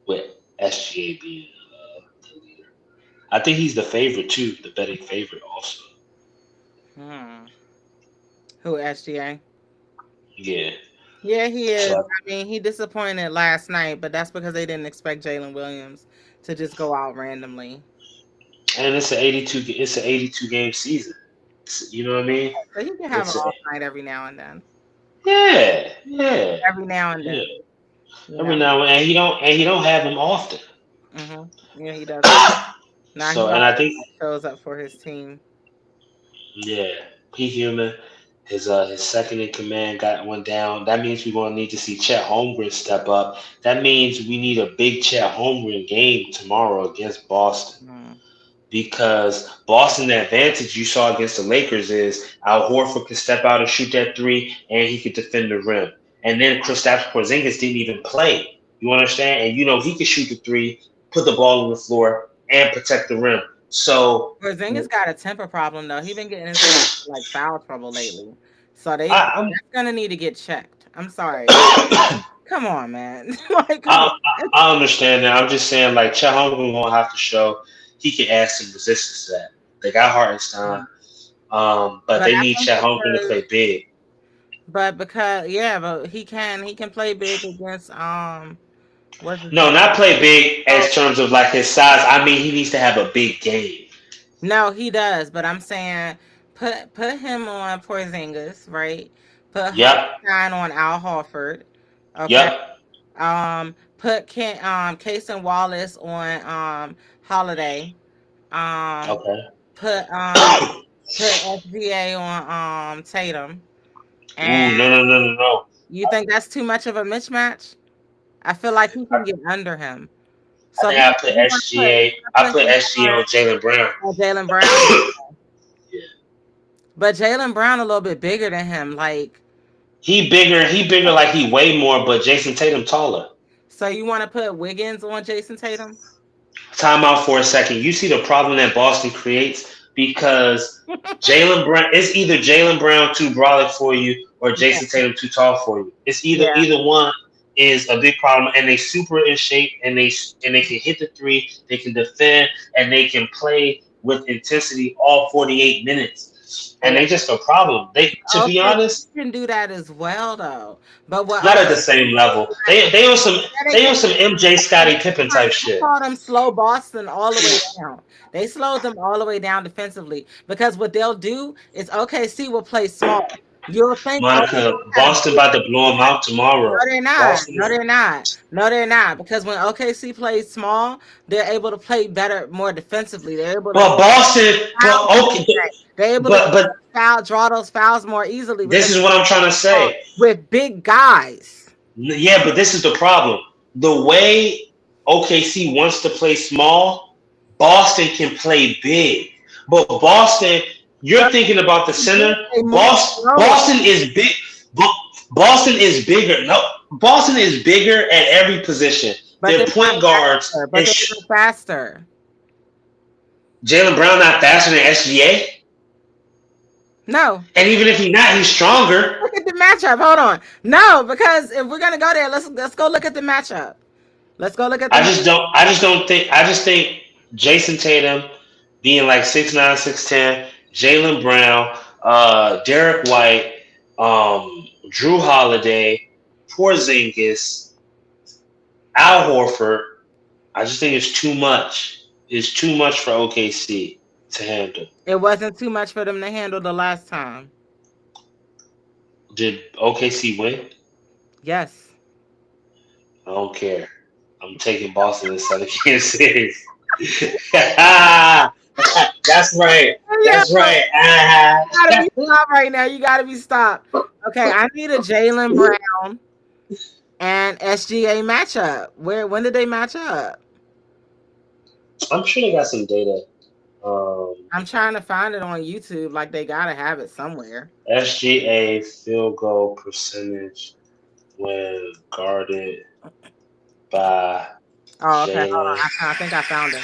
With SGA being the leader. I think he's the favorite too, the betting favorite also. Hmm. Who SGA? Yeah. Yeah, he is. So I mean, he disappointed last night, but that's because they didn't expect Jalen Williams to just go out randomly. and it's an 82 game season. You know what I mean? So he can have an It's a off night every now and then. yeah, yeah, Every now and yeah. then, you Every know. now and he don't have them often. Yeah, he doesn't. Now he So and I think always shows up for his team. yeah, he human. His second in command went down. That means we're gonna need to see Chet Holmgren step up. That means we need a big Chet Holmgren game tomorrow against Boston. Mm. Because Boston, the advantage you saw against the Lakers is Al Horford could step out and shoot that three, and he could defend the rim. And then Kristaps Porzingis didn't even play. You understand? And he could shoot the three, put the ball on the floor, and protect the rim. So Porzingis got a temper problem though. He been getting into like foul trouble lately, so I, I'm that's gonna need to get checked. I'm sorry. Come on, man. Like, come I, on. I understand that. I'm just saying, like, Chet Holmgren gonna have to show he can add some resistance to that. They got Hartenstein, but But they I need think Chet Holmgren to play big. because yeah, but he can play big against what's his No, name? not play big Oh, as terms of like his size. I mean, he needs to have a big game. no, he does. But I'm saying put him on Porzingis, right? Put Yep, Hartenstein on Al Horford. Okay. yep. Put Case Wallace on Holiday. Um, Okay. put SGA on Tatum. And Ooh, no, no, no, no, no. you think that's too much of a mismatch? I feel like he can get under him. I So think I put SGA. I put SGA on Jalen Brown. Jalen Brown. Yeah. But Jalen Brown a little bit bigger than him. Like, He bigger. He bigger. Like he way more. But Jason Tatum taller. so you want to put Wiggins on Jason Tatum? Time out for a second. You see the problem that Boston creates because Jalen Brown. It's either Jalen Brown too brolic for you or Yeah. Jason Tatum too tall for you. It's Yeah. either one is a big problem, and they super in shape, and they can hit the three, they can defend, and they can play with intensity all 48 minutes. And Yeah. they just a problem. To be Okay, honest, you can do that as well though. But what not at the same level. They on some they they on can some MJ Scottie Pippen type I shit. saw them slow Boston all the way down. They slowed them all the way down defensively because what they'll do is OKC will play small. You'll think, oh, Monica, they got a Boston big about to blow them out no, tomorrow. they're not. Boston No, is they're not. No, they're not. Because when OKC plays small, they're able to play better, more defensively. They're able to but Boston, foul but okay, they're able to but draw those fouls more easily this because is what I'm trying to say. with big guys. Yeah, but this is the problem. The way OKC wants to play small, Boston can play big. But Boston, you're But thinking about the center. they move Boston, slower. Boston is big. Bo- Boston is bigger. No, Boston is bigger at every position. But Their they're point guards but they're is not faster. Jalen Brown not faster than SGA, No. and even if he's not, he's stronger. Look at the matchup. Hold on. No, because if we're gonna go there, let's go look at the matchup. Let's go look at the I just don't. I just don't think. I just think Jason Tatum being like 6'9", 6'10", Jalen Brown, Derek White, Drew Holiday, Porzingis, Al Horford. I just think it's too much. It's too much for OKC to handle. It wasn't too much for them to handle the last time. Did OKC win? Yes. I don't care. I'm taking Boston instead of Kansas City. That's right. Yeah, That's right. you gotta be stopped right now. You gotta be stopped. Okay, I need a Jalen Brown and SGA matchup. When did they match up? I'm sure they got some data. I'm trying to find it on YouTube. Like they gotta have it somewhere. SGA field goal percentage when guarded by Oh, okay. Hold on. Jalen. I think I found it.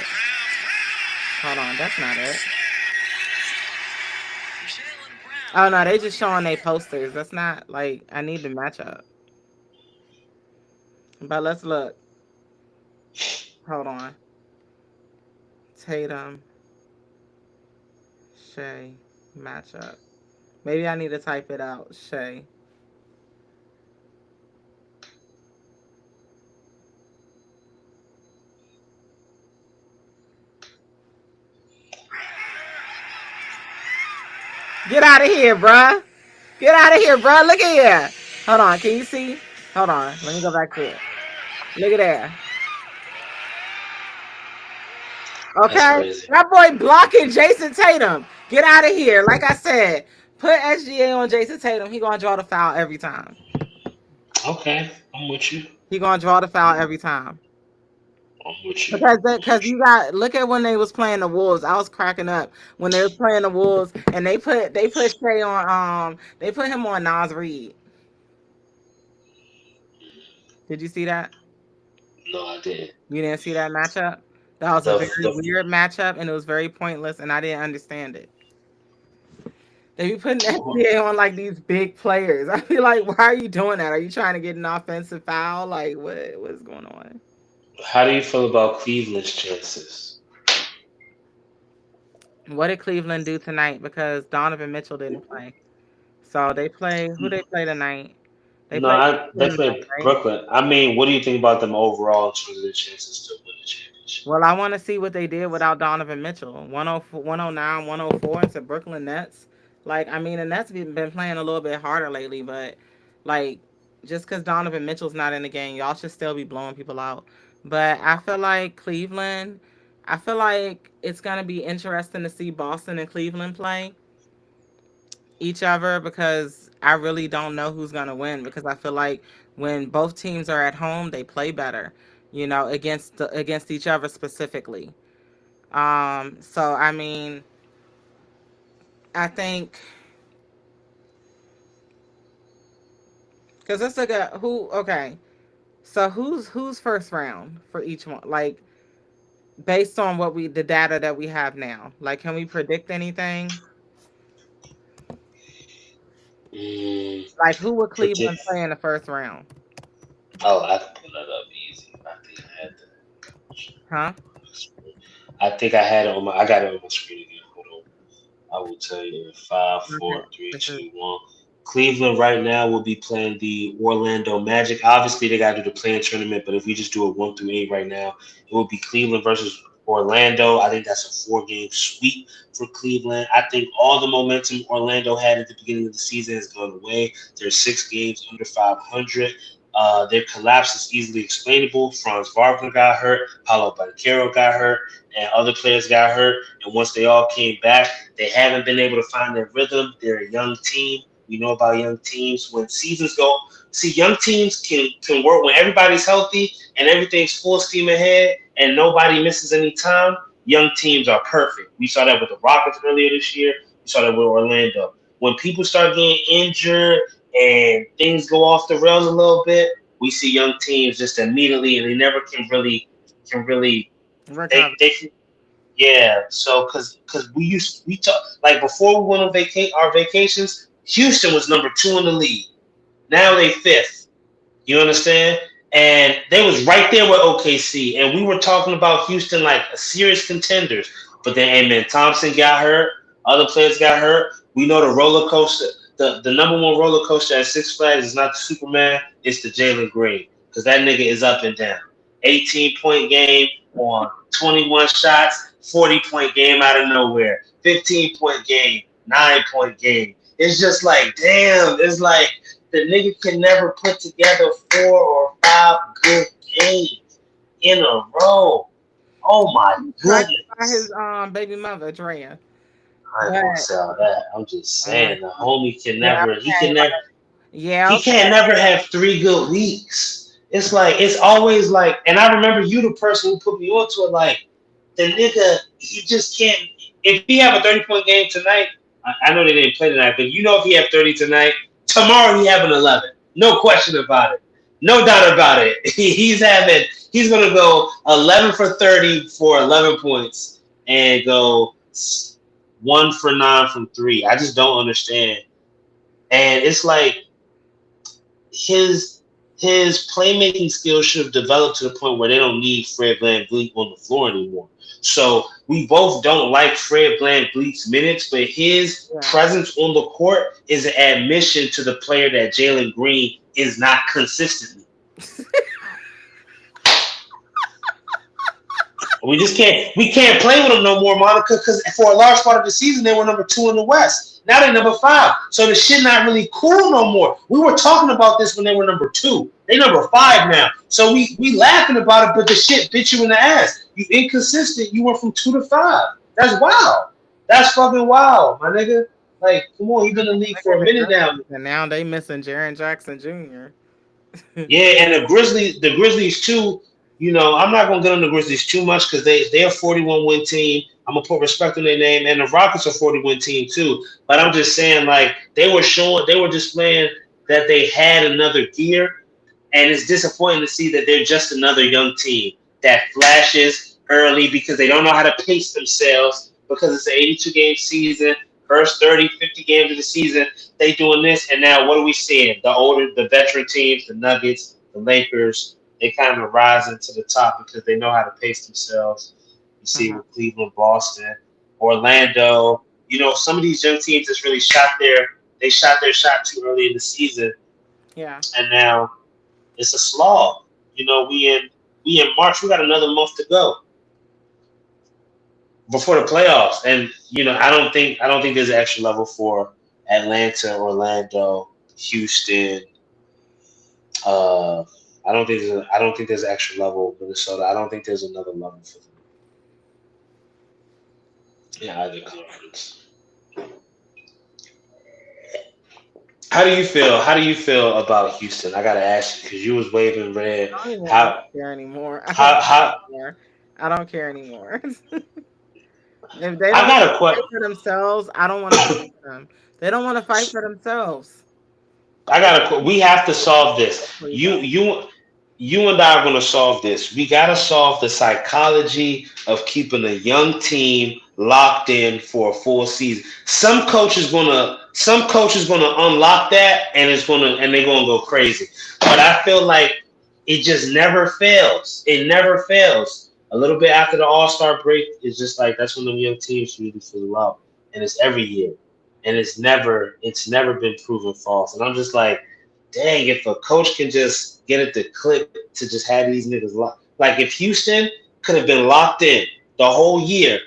Hold on. That's not it. Oh no, they just showing their posters. That's not like I need the matchup. But let's look. Hold on. Tatum, Shea, matchup. Maybe I need to type it out. Shea. Get out of here, bruh. Get out of here, bruh. Look at here. Hold on. Can you see? Hold on. Let me go back to it. Look at that. That's Okay. crazy. That boy blocking Jason Tatum. Get out of here. Like I said, Put SGA on Jason Tatum. He gonna draw the foul every time. Okay, I'm with you. He gonna draw the foul every time. I'm with you. Because you got look at when they was playing the Wolves. I was cracking up when they was playing the Wolves and they put Shay on they put him on Nas Reed. Did you see that? No, I didn't. You didn't see that matchup? That was a The very the weird matchup and it was very pointless and I didn't understand it. They be putting NBA on like these big players. I feel like, why are you doing that? Are you trying to get an offensive foul? Like, what's going on? How do you feel about Cleveland's chances? What did Cleveland do tonight? Because Donovan Mitchell didn't play. So they play. Who they play tonight? They No, play they Brooklyn tonight, played right? Brooklyn. I mean, what do you think about them overall in terms of their chances to win the championship? Well, I want to see what they did without Donovan Mitchell. 104, 109, 104 to Brooklyn Nets. Like, I mean, the Nets been playing a little bit harder lately, but like, just because Donovan Mitchell's not in the game, y'all should still be blowing people out. But I feel like Cleveland, I feel like it's going to be interesting to see Boston and Cleveland play each other because I really don't know who's going to win because I feel like when both teams are at home, they play better, against each other specifically. So I mean, I think because let's look at who. Okay, so who's first round for each one? Like based on the data that we have now. Like, can we predict anything? Mm, Like, who would predict. Cleveland play in the first round? Oh, I can pull that up easy. Huh? I think I had it on my. I got it on my screen again. Hold on. I will tell you in five, Okay. four, three, This is two, one. Cleveland right now will be playing the Orlando Magic. Obviously, they got to do the playing tournament, but if we just do it 1 through 8 right now, it will be Cleveland versus Orlando. I think that's a 4-game sweep for Cleveland. I think all the momentum Orlando had at the beginning of the season has gone away. They're 6 games under 500. Their collapse is easily explainable. Franz Wagner got hurt, Paulo Banchero got hurt, and other players got hurt. And once they all came back, they haven't been able to find their rhythm. They're a young team. We know about young teams. When seasons go, see, young teams can work when everybody's healthy and everything's full steam ahead and nobody misses any time. Young teams are perfect. We saw that with the Rockets earlier this year. We saw that with Orlando. When people start getting injured and things go off the rails a little bit, we see young teams just immediately, and they never can really recover. they can. Yeah, so because we talk like before we went on our vacations, Houston was number 2 in the league. Now they fifth. You understand? And they was right there with OKC, and we were talking about Houston like a serious contenders. But then Amen Thompson got hurt. Other players got hurt. We know the roller coaster. The number one roller coaster at Six Flags is not the Superman. It's the Jalen Green because that nigga is up and down. 18-point game on 21 shots. 40-point game out of nowhere. 15-point game. 9-point game. It's just like damn. It's like the nigga can never put together 4 or 5 good games in a row. Oh my Tried to goodness. buy his baby mother, Drea. I ain't But gonna sell that. I'm just uh, saying the homie can yeah, never okay. Yeah, he okay. can't never have 3 good weeks. It's like it's always like and I remember you the person who put me onto it like the nigga he just can't if he have a 30-point game tonight, I know they didn't play tonight, but you know if he have 30 tonight, tomorrow he have an 11. No question about it. No doubt about it. He's gonna go 11 for 30 for 11 points and go 1 for 9 from 3. I just don't understand. And it's like his his playmaking skills should have developed to the point where they don't need Fred VanVleet on the floor anymore. So we both don't like Fred VanVleet's minutes, but his Yeah. presence on the court is an admission to the player that Jalen Green is not consistently. We can't play with them no more, Monica, because for a large part of the season they were number 2 in the West. Now they're number 5. So the shit not really cool no more. We were talking about this when they were number 2. They number 5 now. So we laughing about it, but the shit bit you in the ass. You inconsistent. You went from 2 to 5. That's wild. That's fucking wild, my nigga. Like, come on, he's been in the league Look for at a the minute now. Grizzlies, and now they missing Jaren Jackson Jr. Yeah, and the Grizzlies too. I'm not gonna get on the Grizzlies too much because they're a 41 win team. I'm gonna put respect on their name, and the Rockets are 40 win team too. But I'm just saying, like they were displaying that they had another gear, and it's disappointing to see that they're just another young team that flashes early because they don't know how to pace themselves because it's an 82 game season. First 30, 50 games of the season, they doing this, and now what are we seeing? The veteran teams, the Nuggets, the Lakers, they kind of rising to the top because they know how to pace themselves. You see Uh-huh. with Cleveland, Boston, Orlando. Some of these young teams just really shot their shot too early in the season, Yeah. and now it's a slog. We in March. We got another month to go before the playoffs, and I don't think there's an extra level for Atlanta, Orlando, Houston. Uh, I don't think there's an extra level with Minnesota. I don't think there's another level for them in either conference. How do you feel? How do you feel about Houston? I gotta ask you because you was waving red. I don't How care anymore. I don't how care how? anymore. I don't care anymore. If they I don't want got a to fight question. for themselves, I don't want to fight for them. They don't want to fight for themselves. We have to solve this. Please You don't. you you and I are going to solve this. We got to solve the psychology of keeping a young team locked in for a full season. Some coach is gonna unlock that, and they're gonna go crazy. But I feel like it just never fails. It never fails. A little bit after the All Star break, it's just like that's when the young teams really fill out, and it's every year, and it's never been proven false. And I'm just like, dang, if a coach can just get it to click to just have these niggas locked. Like if Houston could have been locked in the whole year,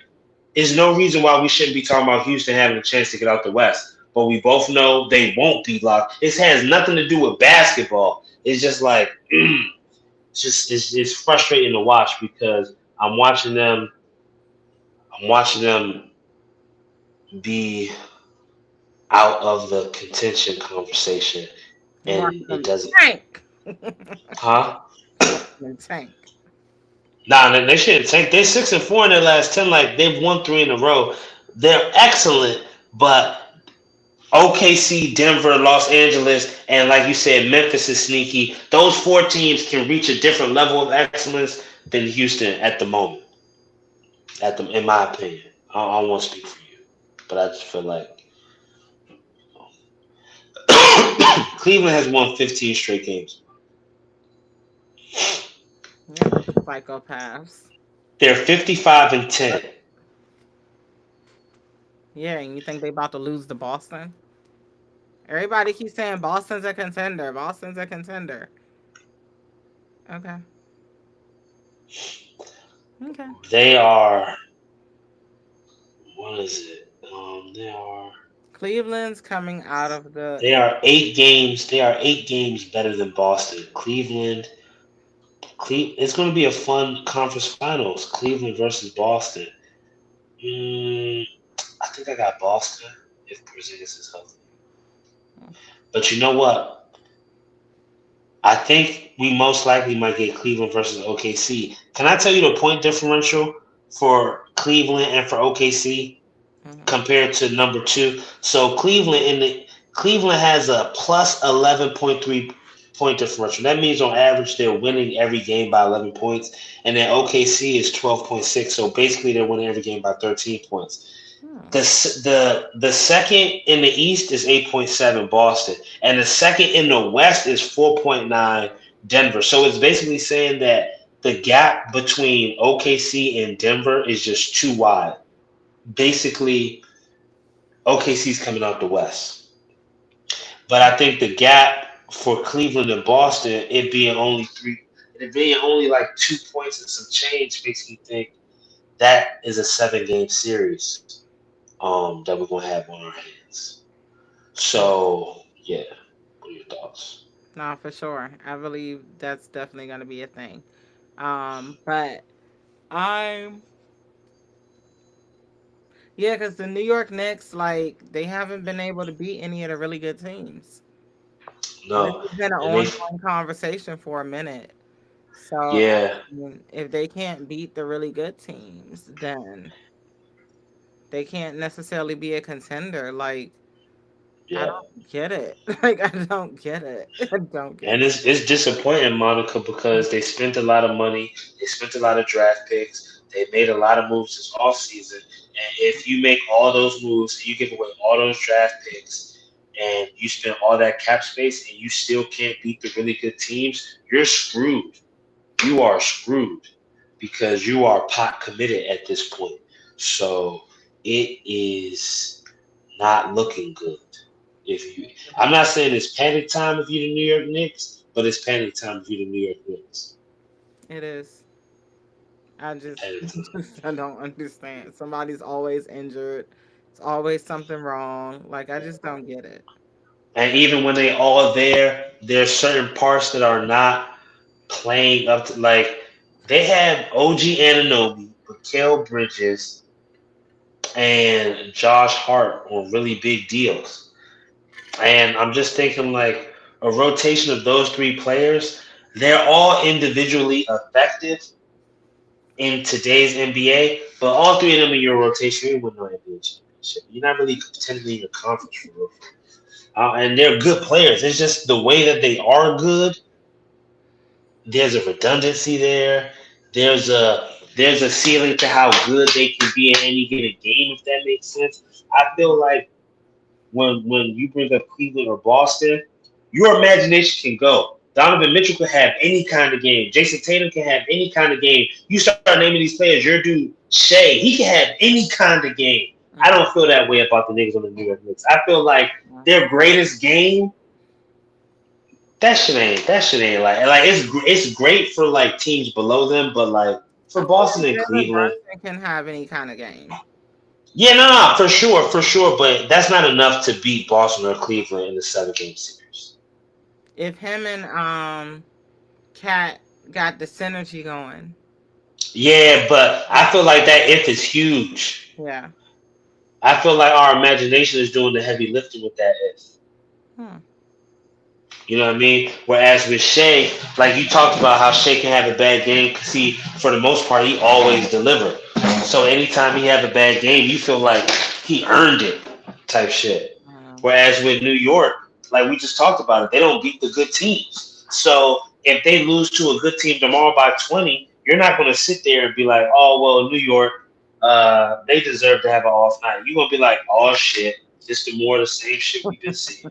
there's no reason why we shouldn't be talking about Houston having a chance to get out the West. But we both know they won't be locked. It has nothing to do with basketball. It's just like it's frustrating to watch because I'm watching them be out of the contention conversation, You and watch it them doesn't. tank. Huh? You watch them tank. Nah, they shouldn't tank. They're 6-4 in their last 10. Like they've won three in a row. They're excellent, but OKC, Denver, Los Angeles, and like you said, Memphis is sneaky. Those four teams can reach a different level of excellence than Houston at the moment. In my opinion, I don't want to speak for you, but I just feel like Cleveland has won 15 straight games. Yeah, psychopaths. They're 55-10. Yeah, and you think they about to lose to Boston? Everybody keeps saying Boston's a contender. Boston's a contender. Okay. Okay. They are. What is it? They are. Cleveland's coming out of the. They are 8 games. They are 8 games better than Boston. It's going to be a fun conference finals. Cleveland versus Boston. Mm, I think I got Boston if Porzingis is healthy. But you know what? I think we most likely might get Cleveland versus OKC. Can I tell you the point differential for Cleveland and for OKC Mhm. compared to number two? So Cleveland has a plus 11.3 point differential. That means on average they're winning every game by 11 points, and then OKC is 12.6. So basically they're winning every game by 13 points. Hmm. The second in the East is 8.7 Boston, and the second in the West is 4.9 Denver. So it's basically saying that the gap between OKC and Denver is just too wide. Basically, OKC's coming out the West, but I think the gap for Cleveland and Boston, it being only like 2 points and some change, makes me think that is a 7 game series that we're gonna have on our hands. So yeah, what are your thoughts? No, for sure. I believe that's definitely going to be a thing. But I'm Yeah, because the New York Knicks, like, they haven't been able to beat any of the really good teams. This No, has been an and they, ongoing conversation for a minute. So, I yeah, mean, if they can't beat the really good teams, then they can't necessarily be a contender. Like, I yeah. don't get it. Like, I don't get it. I don't get And it. it's disappointing, Monica, because they spent a lot of money, they spent a lot of draft picks, they made a lot of moves this offseason. And if you make all those moves, you give away all those draft picks, and you spend all that cap space, and you still can't beat the really good teams, you're screwed. You are screwed because you are pot committed at this point. So it is not looking good. If you, I'm not saying it's panic time if you're the New York Knicks, but it's panic time if you're the New York Knicks. It is. I just, Panic time. I don't understand. Somebody's always injured. It's always something wrong. Like, I just don't get it. And even when they all there, there's certain parts that are not playing up to like they had OG Ananobi, Mikael Bridges, and Josh Hart on really big deals. And I'm just thinking like a rotation of those three players, they're all individually effective in today's NBA, but all three of them in your rotation, you win no NBA championship. You're not really contending in your conference for real. And they're good players. It's just the way that they are good. There's a redundancy there. There's a ceiling to how good they can be in any given game, if that makes sense. I feel like when you bring up Cleveland or Boston, your imagination can go. Donovan Mitchell can have any kind of game. Jason Tatum can have any kind of game. You start naming these players, your dude Shea, he can have any kind of game. I Mm, don't feel that way about the niggas on the New York Knicks. I feel like mm. their greatest game, that shit ain't like it's great for like teams below them, but like I for feel Boston like and Jalen Cleveland, Brunson can have any kind of game. yeah, no, for sure, but that's not enough to beat Boston or Cleveland in the 7 game series. If him and Cat got the synergy going. Yeah, but I feel like that if is huge. Yeah. I feel like our imagination is doing the heavy lifting with that if. Hmm. You know what I mean? Whereas with Shea, like you talked about how Shea can have a bad game because he, for the most part, he always delivered. So anytime he have a bad game, you feel like he earned it, type shit. Mm. Whereas with New York, like we just talked about it, they don't beat the good teams. So if they lose to a good team tomorrow by 20, you're not going to sit there and be like, oh well, New York, they deserve to have an off night. You're gonna be like, oh shit, just the more of the same shit we've been seeing.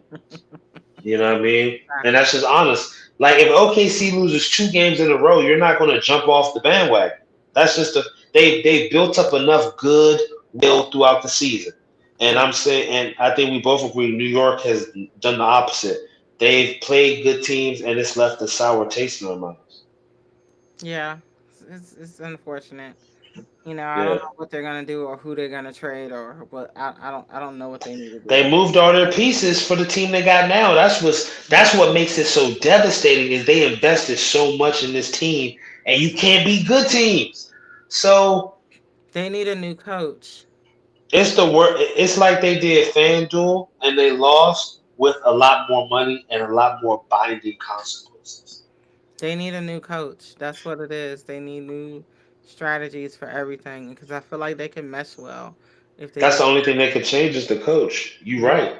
You know what I mean? And Exactly. that's just honest. Like if OKC loses 2 games in a row, you're not going to jump off the bandwagon. That's just they built up enough good will throughout the season. And Yeah. I'm saying, and I think we both agree, New York has done the opposite. They've played good teams, and it's left a sour taste in their mouths. Yeah. It's unfortunate. You know, I don't Yeah, know what they're gonna do or who they're gonna trade or what. I don't know what they need to they do. moved all their pieces for the team they got now. That's what makes it so devastating is they invested so much in this team, and you can't beat good teams. So They need a new coach. it's the work. It's like they did FanDuel and they lost with a lot more money and a lot more binding consequences. They need a new coach. That's what it is. They need new strategies for everything because I feel like they can mesh well if they That's the just. only thing they could change is the coach. You Yeah. right.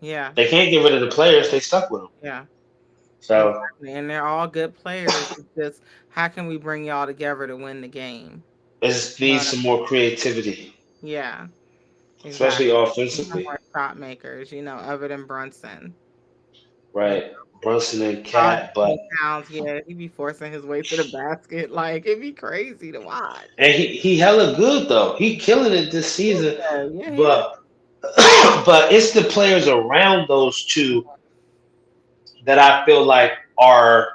Yeah. They can't get rid of the players. They stuck with them. Yeah. So Exactly. And they're all good players. It's just how can we bring y'all together to win the game? it just You know needs what I some mean? more creativity, Yeah. especially Exactly. Some offensively. more shot makers, other than Brunson. You Right. Brunson and Carl Cat, but Anthony Towns, yeah, he be forcing his way to the basket. Like it'd be crazy to watch. and he hella good though. He killing it this season, Yeah, yeah, he is. but but it's the players around those two that I feel like are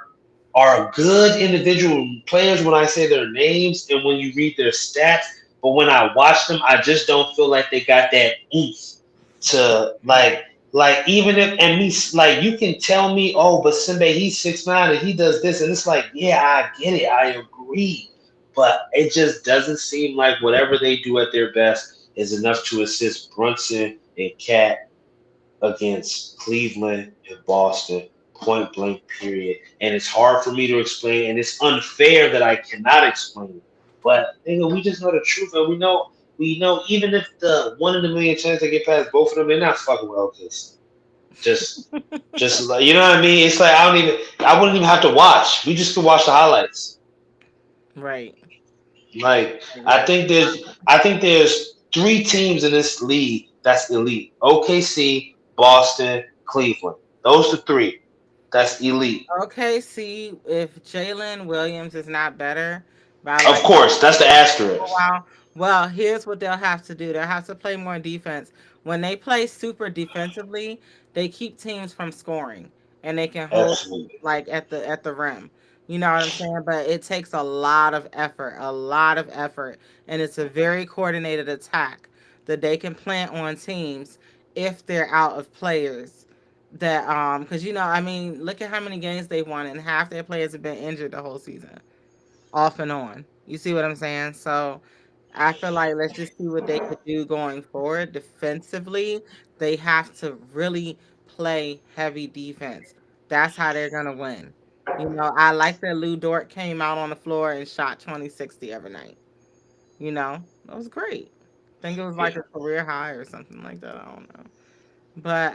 good individual players when I say their names and when you read their stats. But when I watch them, I just don't feel like they got that oomph to Mm. like even if and me like you can tell me, oh, but Simbay he's 6'9" and he does this, and it's like, yeah, I get it, I agree, but it just doesn't seem like whatever they do at their best. is enough to assist Brunson and Cat against Cleveland and Boston, point blank, period. And it's hard for me to explain, and it's unfair that I cannot explain it. But nigga, we just know the truth, and we know even if the one in a million chance they get past both of them, they're not fucking with OKC. Just, just like you know what I mean. It's like I wouldn't even have to watch. We just could watch the highlights. Right. Like Yeah. I think there's three teams in this league that's elite. OKC, Boston, Cleveland. Those are three. That's elite. Okay, see if Jalen Williams is not better by Of like course, that's the a asterisk. while. Well, here's what they'll have to do. They'll have to play more defense. When they play super defensively, they keep teams from scoring and they can hold Absolutely. like at the rim. You know what I'm saying? But it takes a lot of effort, and it's a very coordinated attack that they can plant on teams if they're out of players. That because I mean, look at how many games they won, and half their players have been injured the whole season off and on. You see what I'm saying? So I feel like let's just see what they could do going forward. Defensively, they have to really play heavy defense. That's how they're gonna win. I like that Lou Dort came out on the floor and shot 20-60 every night. That was great. I think it was like Yeah. a career high or something like that. I don't know. But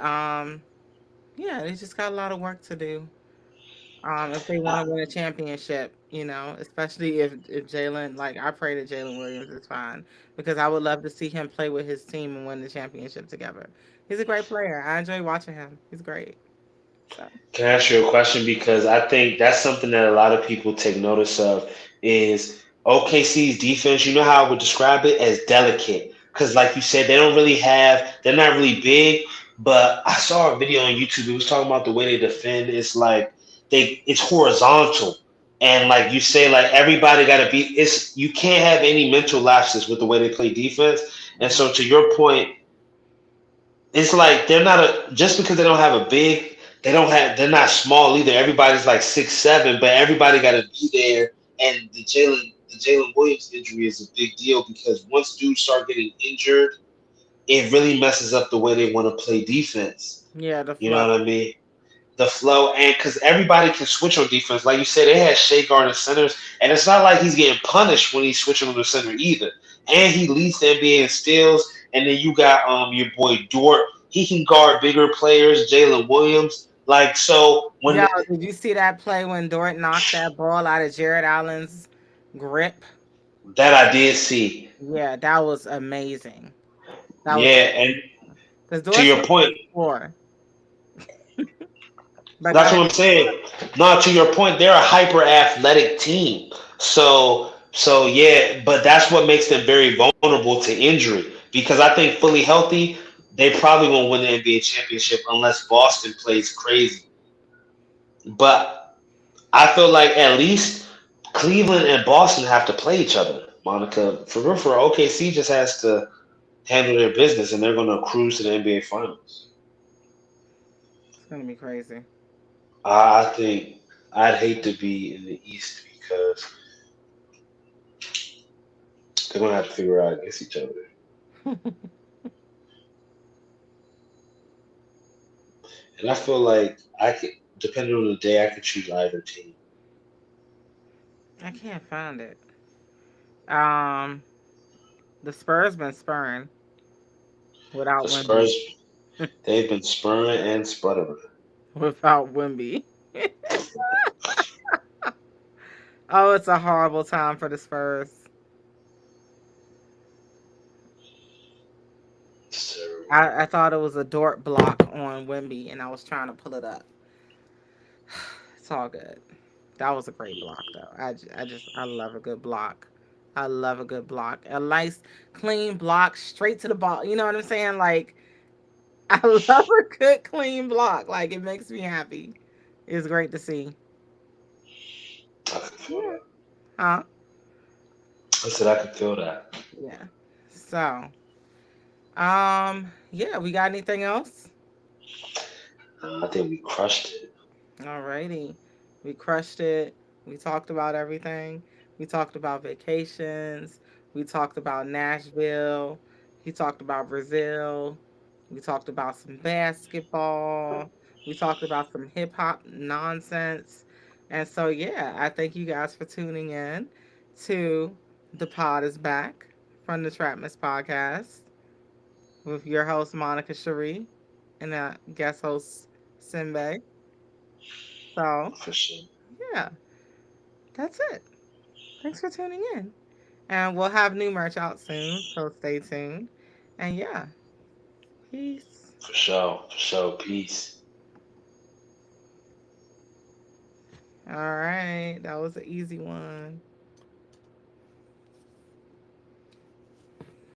yeah, they just got a lot of work to do. If they want to win a championship, especially if Jalen, like I pray that Jalen Williams is fine because I would love to see him play with his team and win the championship together. He's a great player. I enjoy watching him. He's great. So Can I ask you a question? Because I think that's something that a lot of people take notice of is OKC's defense. You know how I would describe it as delicate. Because, like you said, they're not really big. But I saw a video on YouTube. It was talking about the way they defend. It's like it's horizontal. And like you say, like everybody got to be. You can't have any mental lapses with the way they play defense. And mhm. so, to your point, it's like they're not just because they don't have a big, they're not small either. Everybody's like 6'7", but everybody got to be there. And the Jalen Williams injury is a big deal because once dudes start getting injured, it really messes up the way they want to play defense. Yeah, the You flow. know what I mean? The flow, and because everybody can switch on defense, like you said, they had Shea guarding centers, and it's not like he's getting punished when he's switching on the center either. And he leads the NBA in steals. And then you got your boy Dort. He can guard bigger players. Jalen Williams, like so Yo, when did you see that play when Dort knocked that ball out of Jared Allen's grip? that I did see. Yeah, that was amazing. That was Yeah, and because to Dort's your gonna point, score. But go that's ahead. what I'm saying. No, to your point, they're a hyper athletic team. So yeah, but that's what makes them very vulnerable to injury. Because I think fully healthy, they probably won't win the NBA championship unless Boston plays crazy. But I feel like at least Cleveland and Boston have to play each other. Monica, for real, for OKC just has to handle their business, and they're going to cruise to the NBA Finals. It's gonna be crazy. I think I'd hate to be in the East because they're gonna have to figure out against each other. And I feel like I could, depending on the day, I could choose either team. I can't find it. Um, the Spurs been spurring The without Wimby. Spurs, they've been spurring and sputtering. Without Wimby. Oh, it's a horrible time for the Spurs. So, I thought it was a Dort block on Wimby, and I was trying to pull it up. It's all good. That was a great block, though. I love a good block. I love a good block. A nice, clean block, straight to the ball. You know what I'm saying? Like, I love a good, clean block. Like, it makes me happy. It's great to see. I could feel Yeah. that. Huh? I said I could feel that. Yeah. So, yeah, we got anything else? I think we crushed it. Alrighty. We crushed it. We talked about everything. We talked about vacations. We talked about Nashville. He talked about Brazil. We talked about some basketball. We talked about some hip hop nonsense. And so, yeah, I thank you guys for tuning in to The Pod is Back from the Trap Miss Podcast with your host, Monica Cherie, and guest host, Simbay. So, For sure. yeah, that's it. Thanks for tuning in. And we'll have new merch out soon, so stay tuned. And yeah, peace. For sure. For sure. Peace. All right, that was an easy one.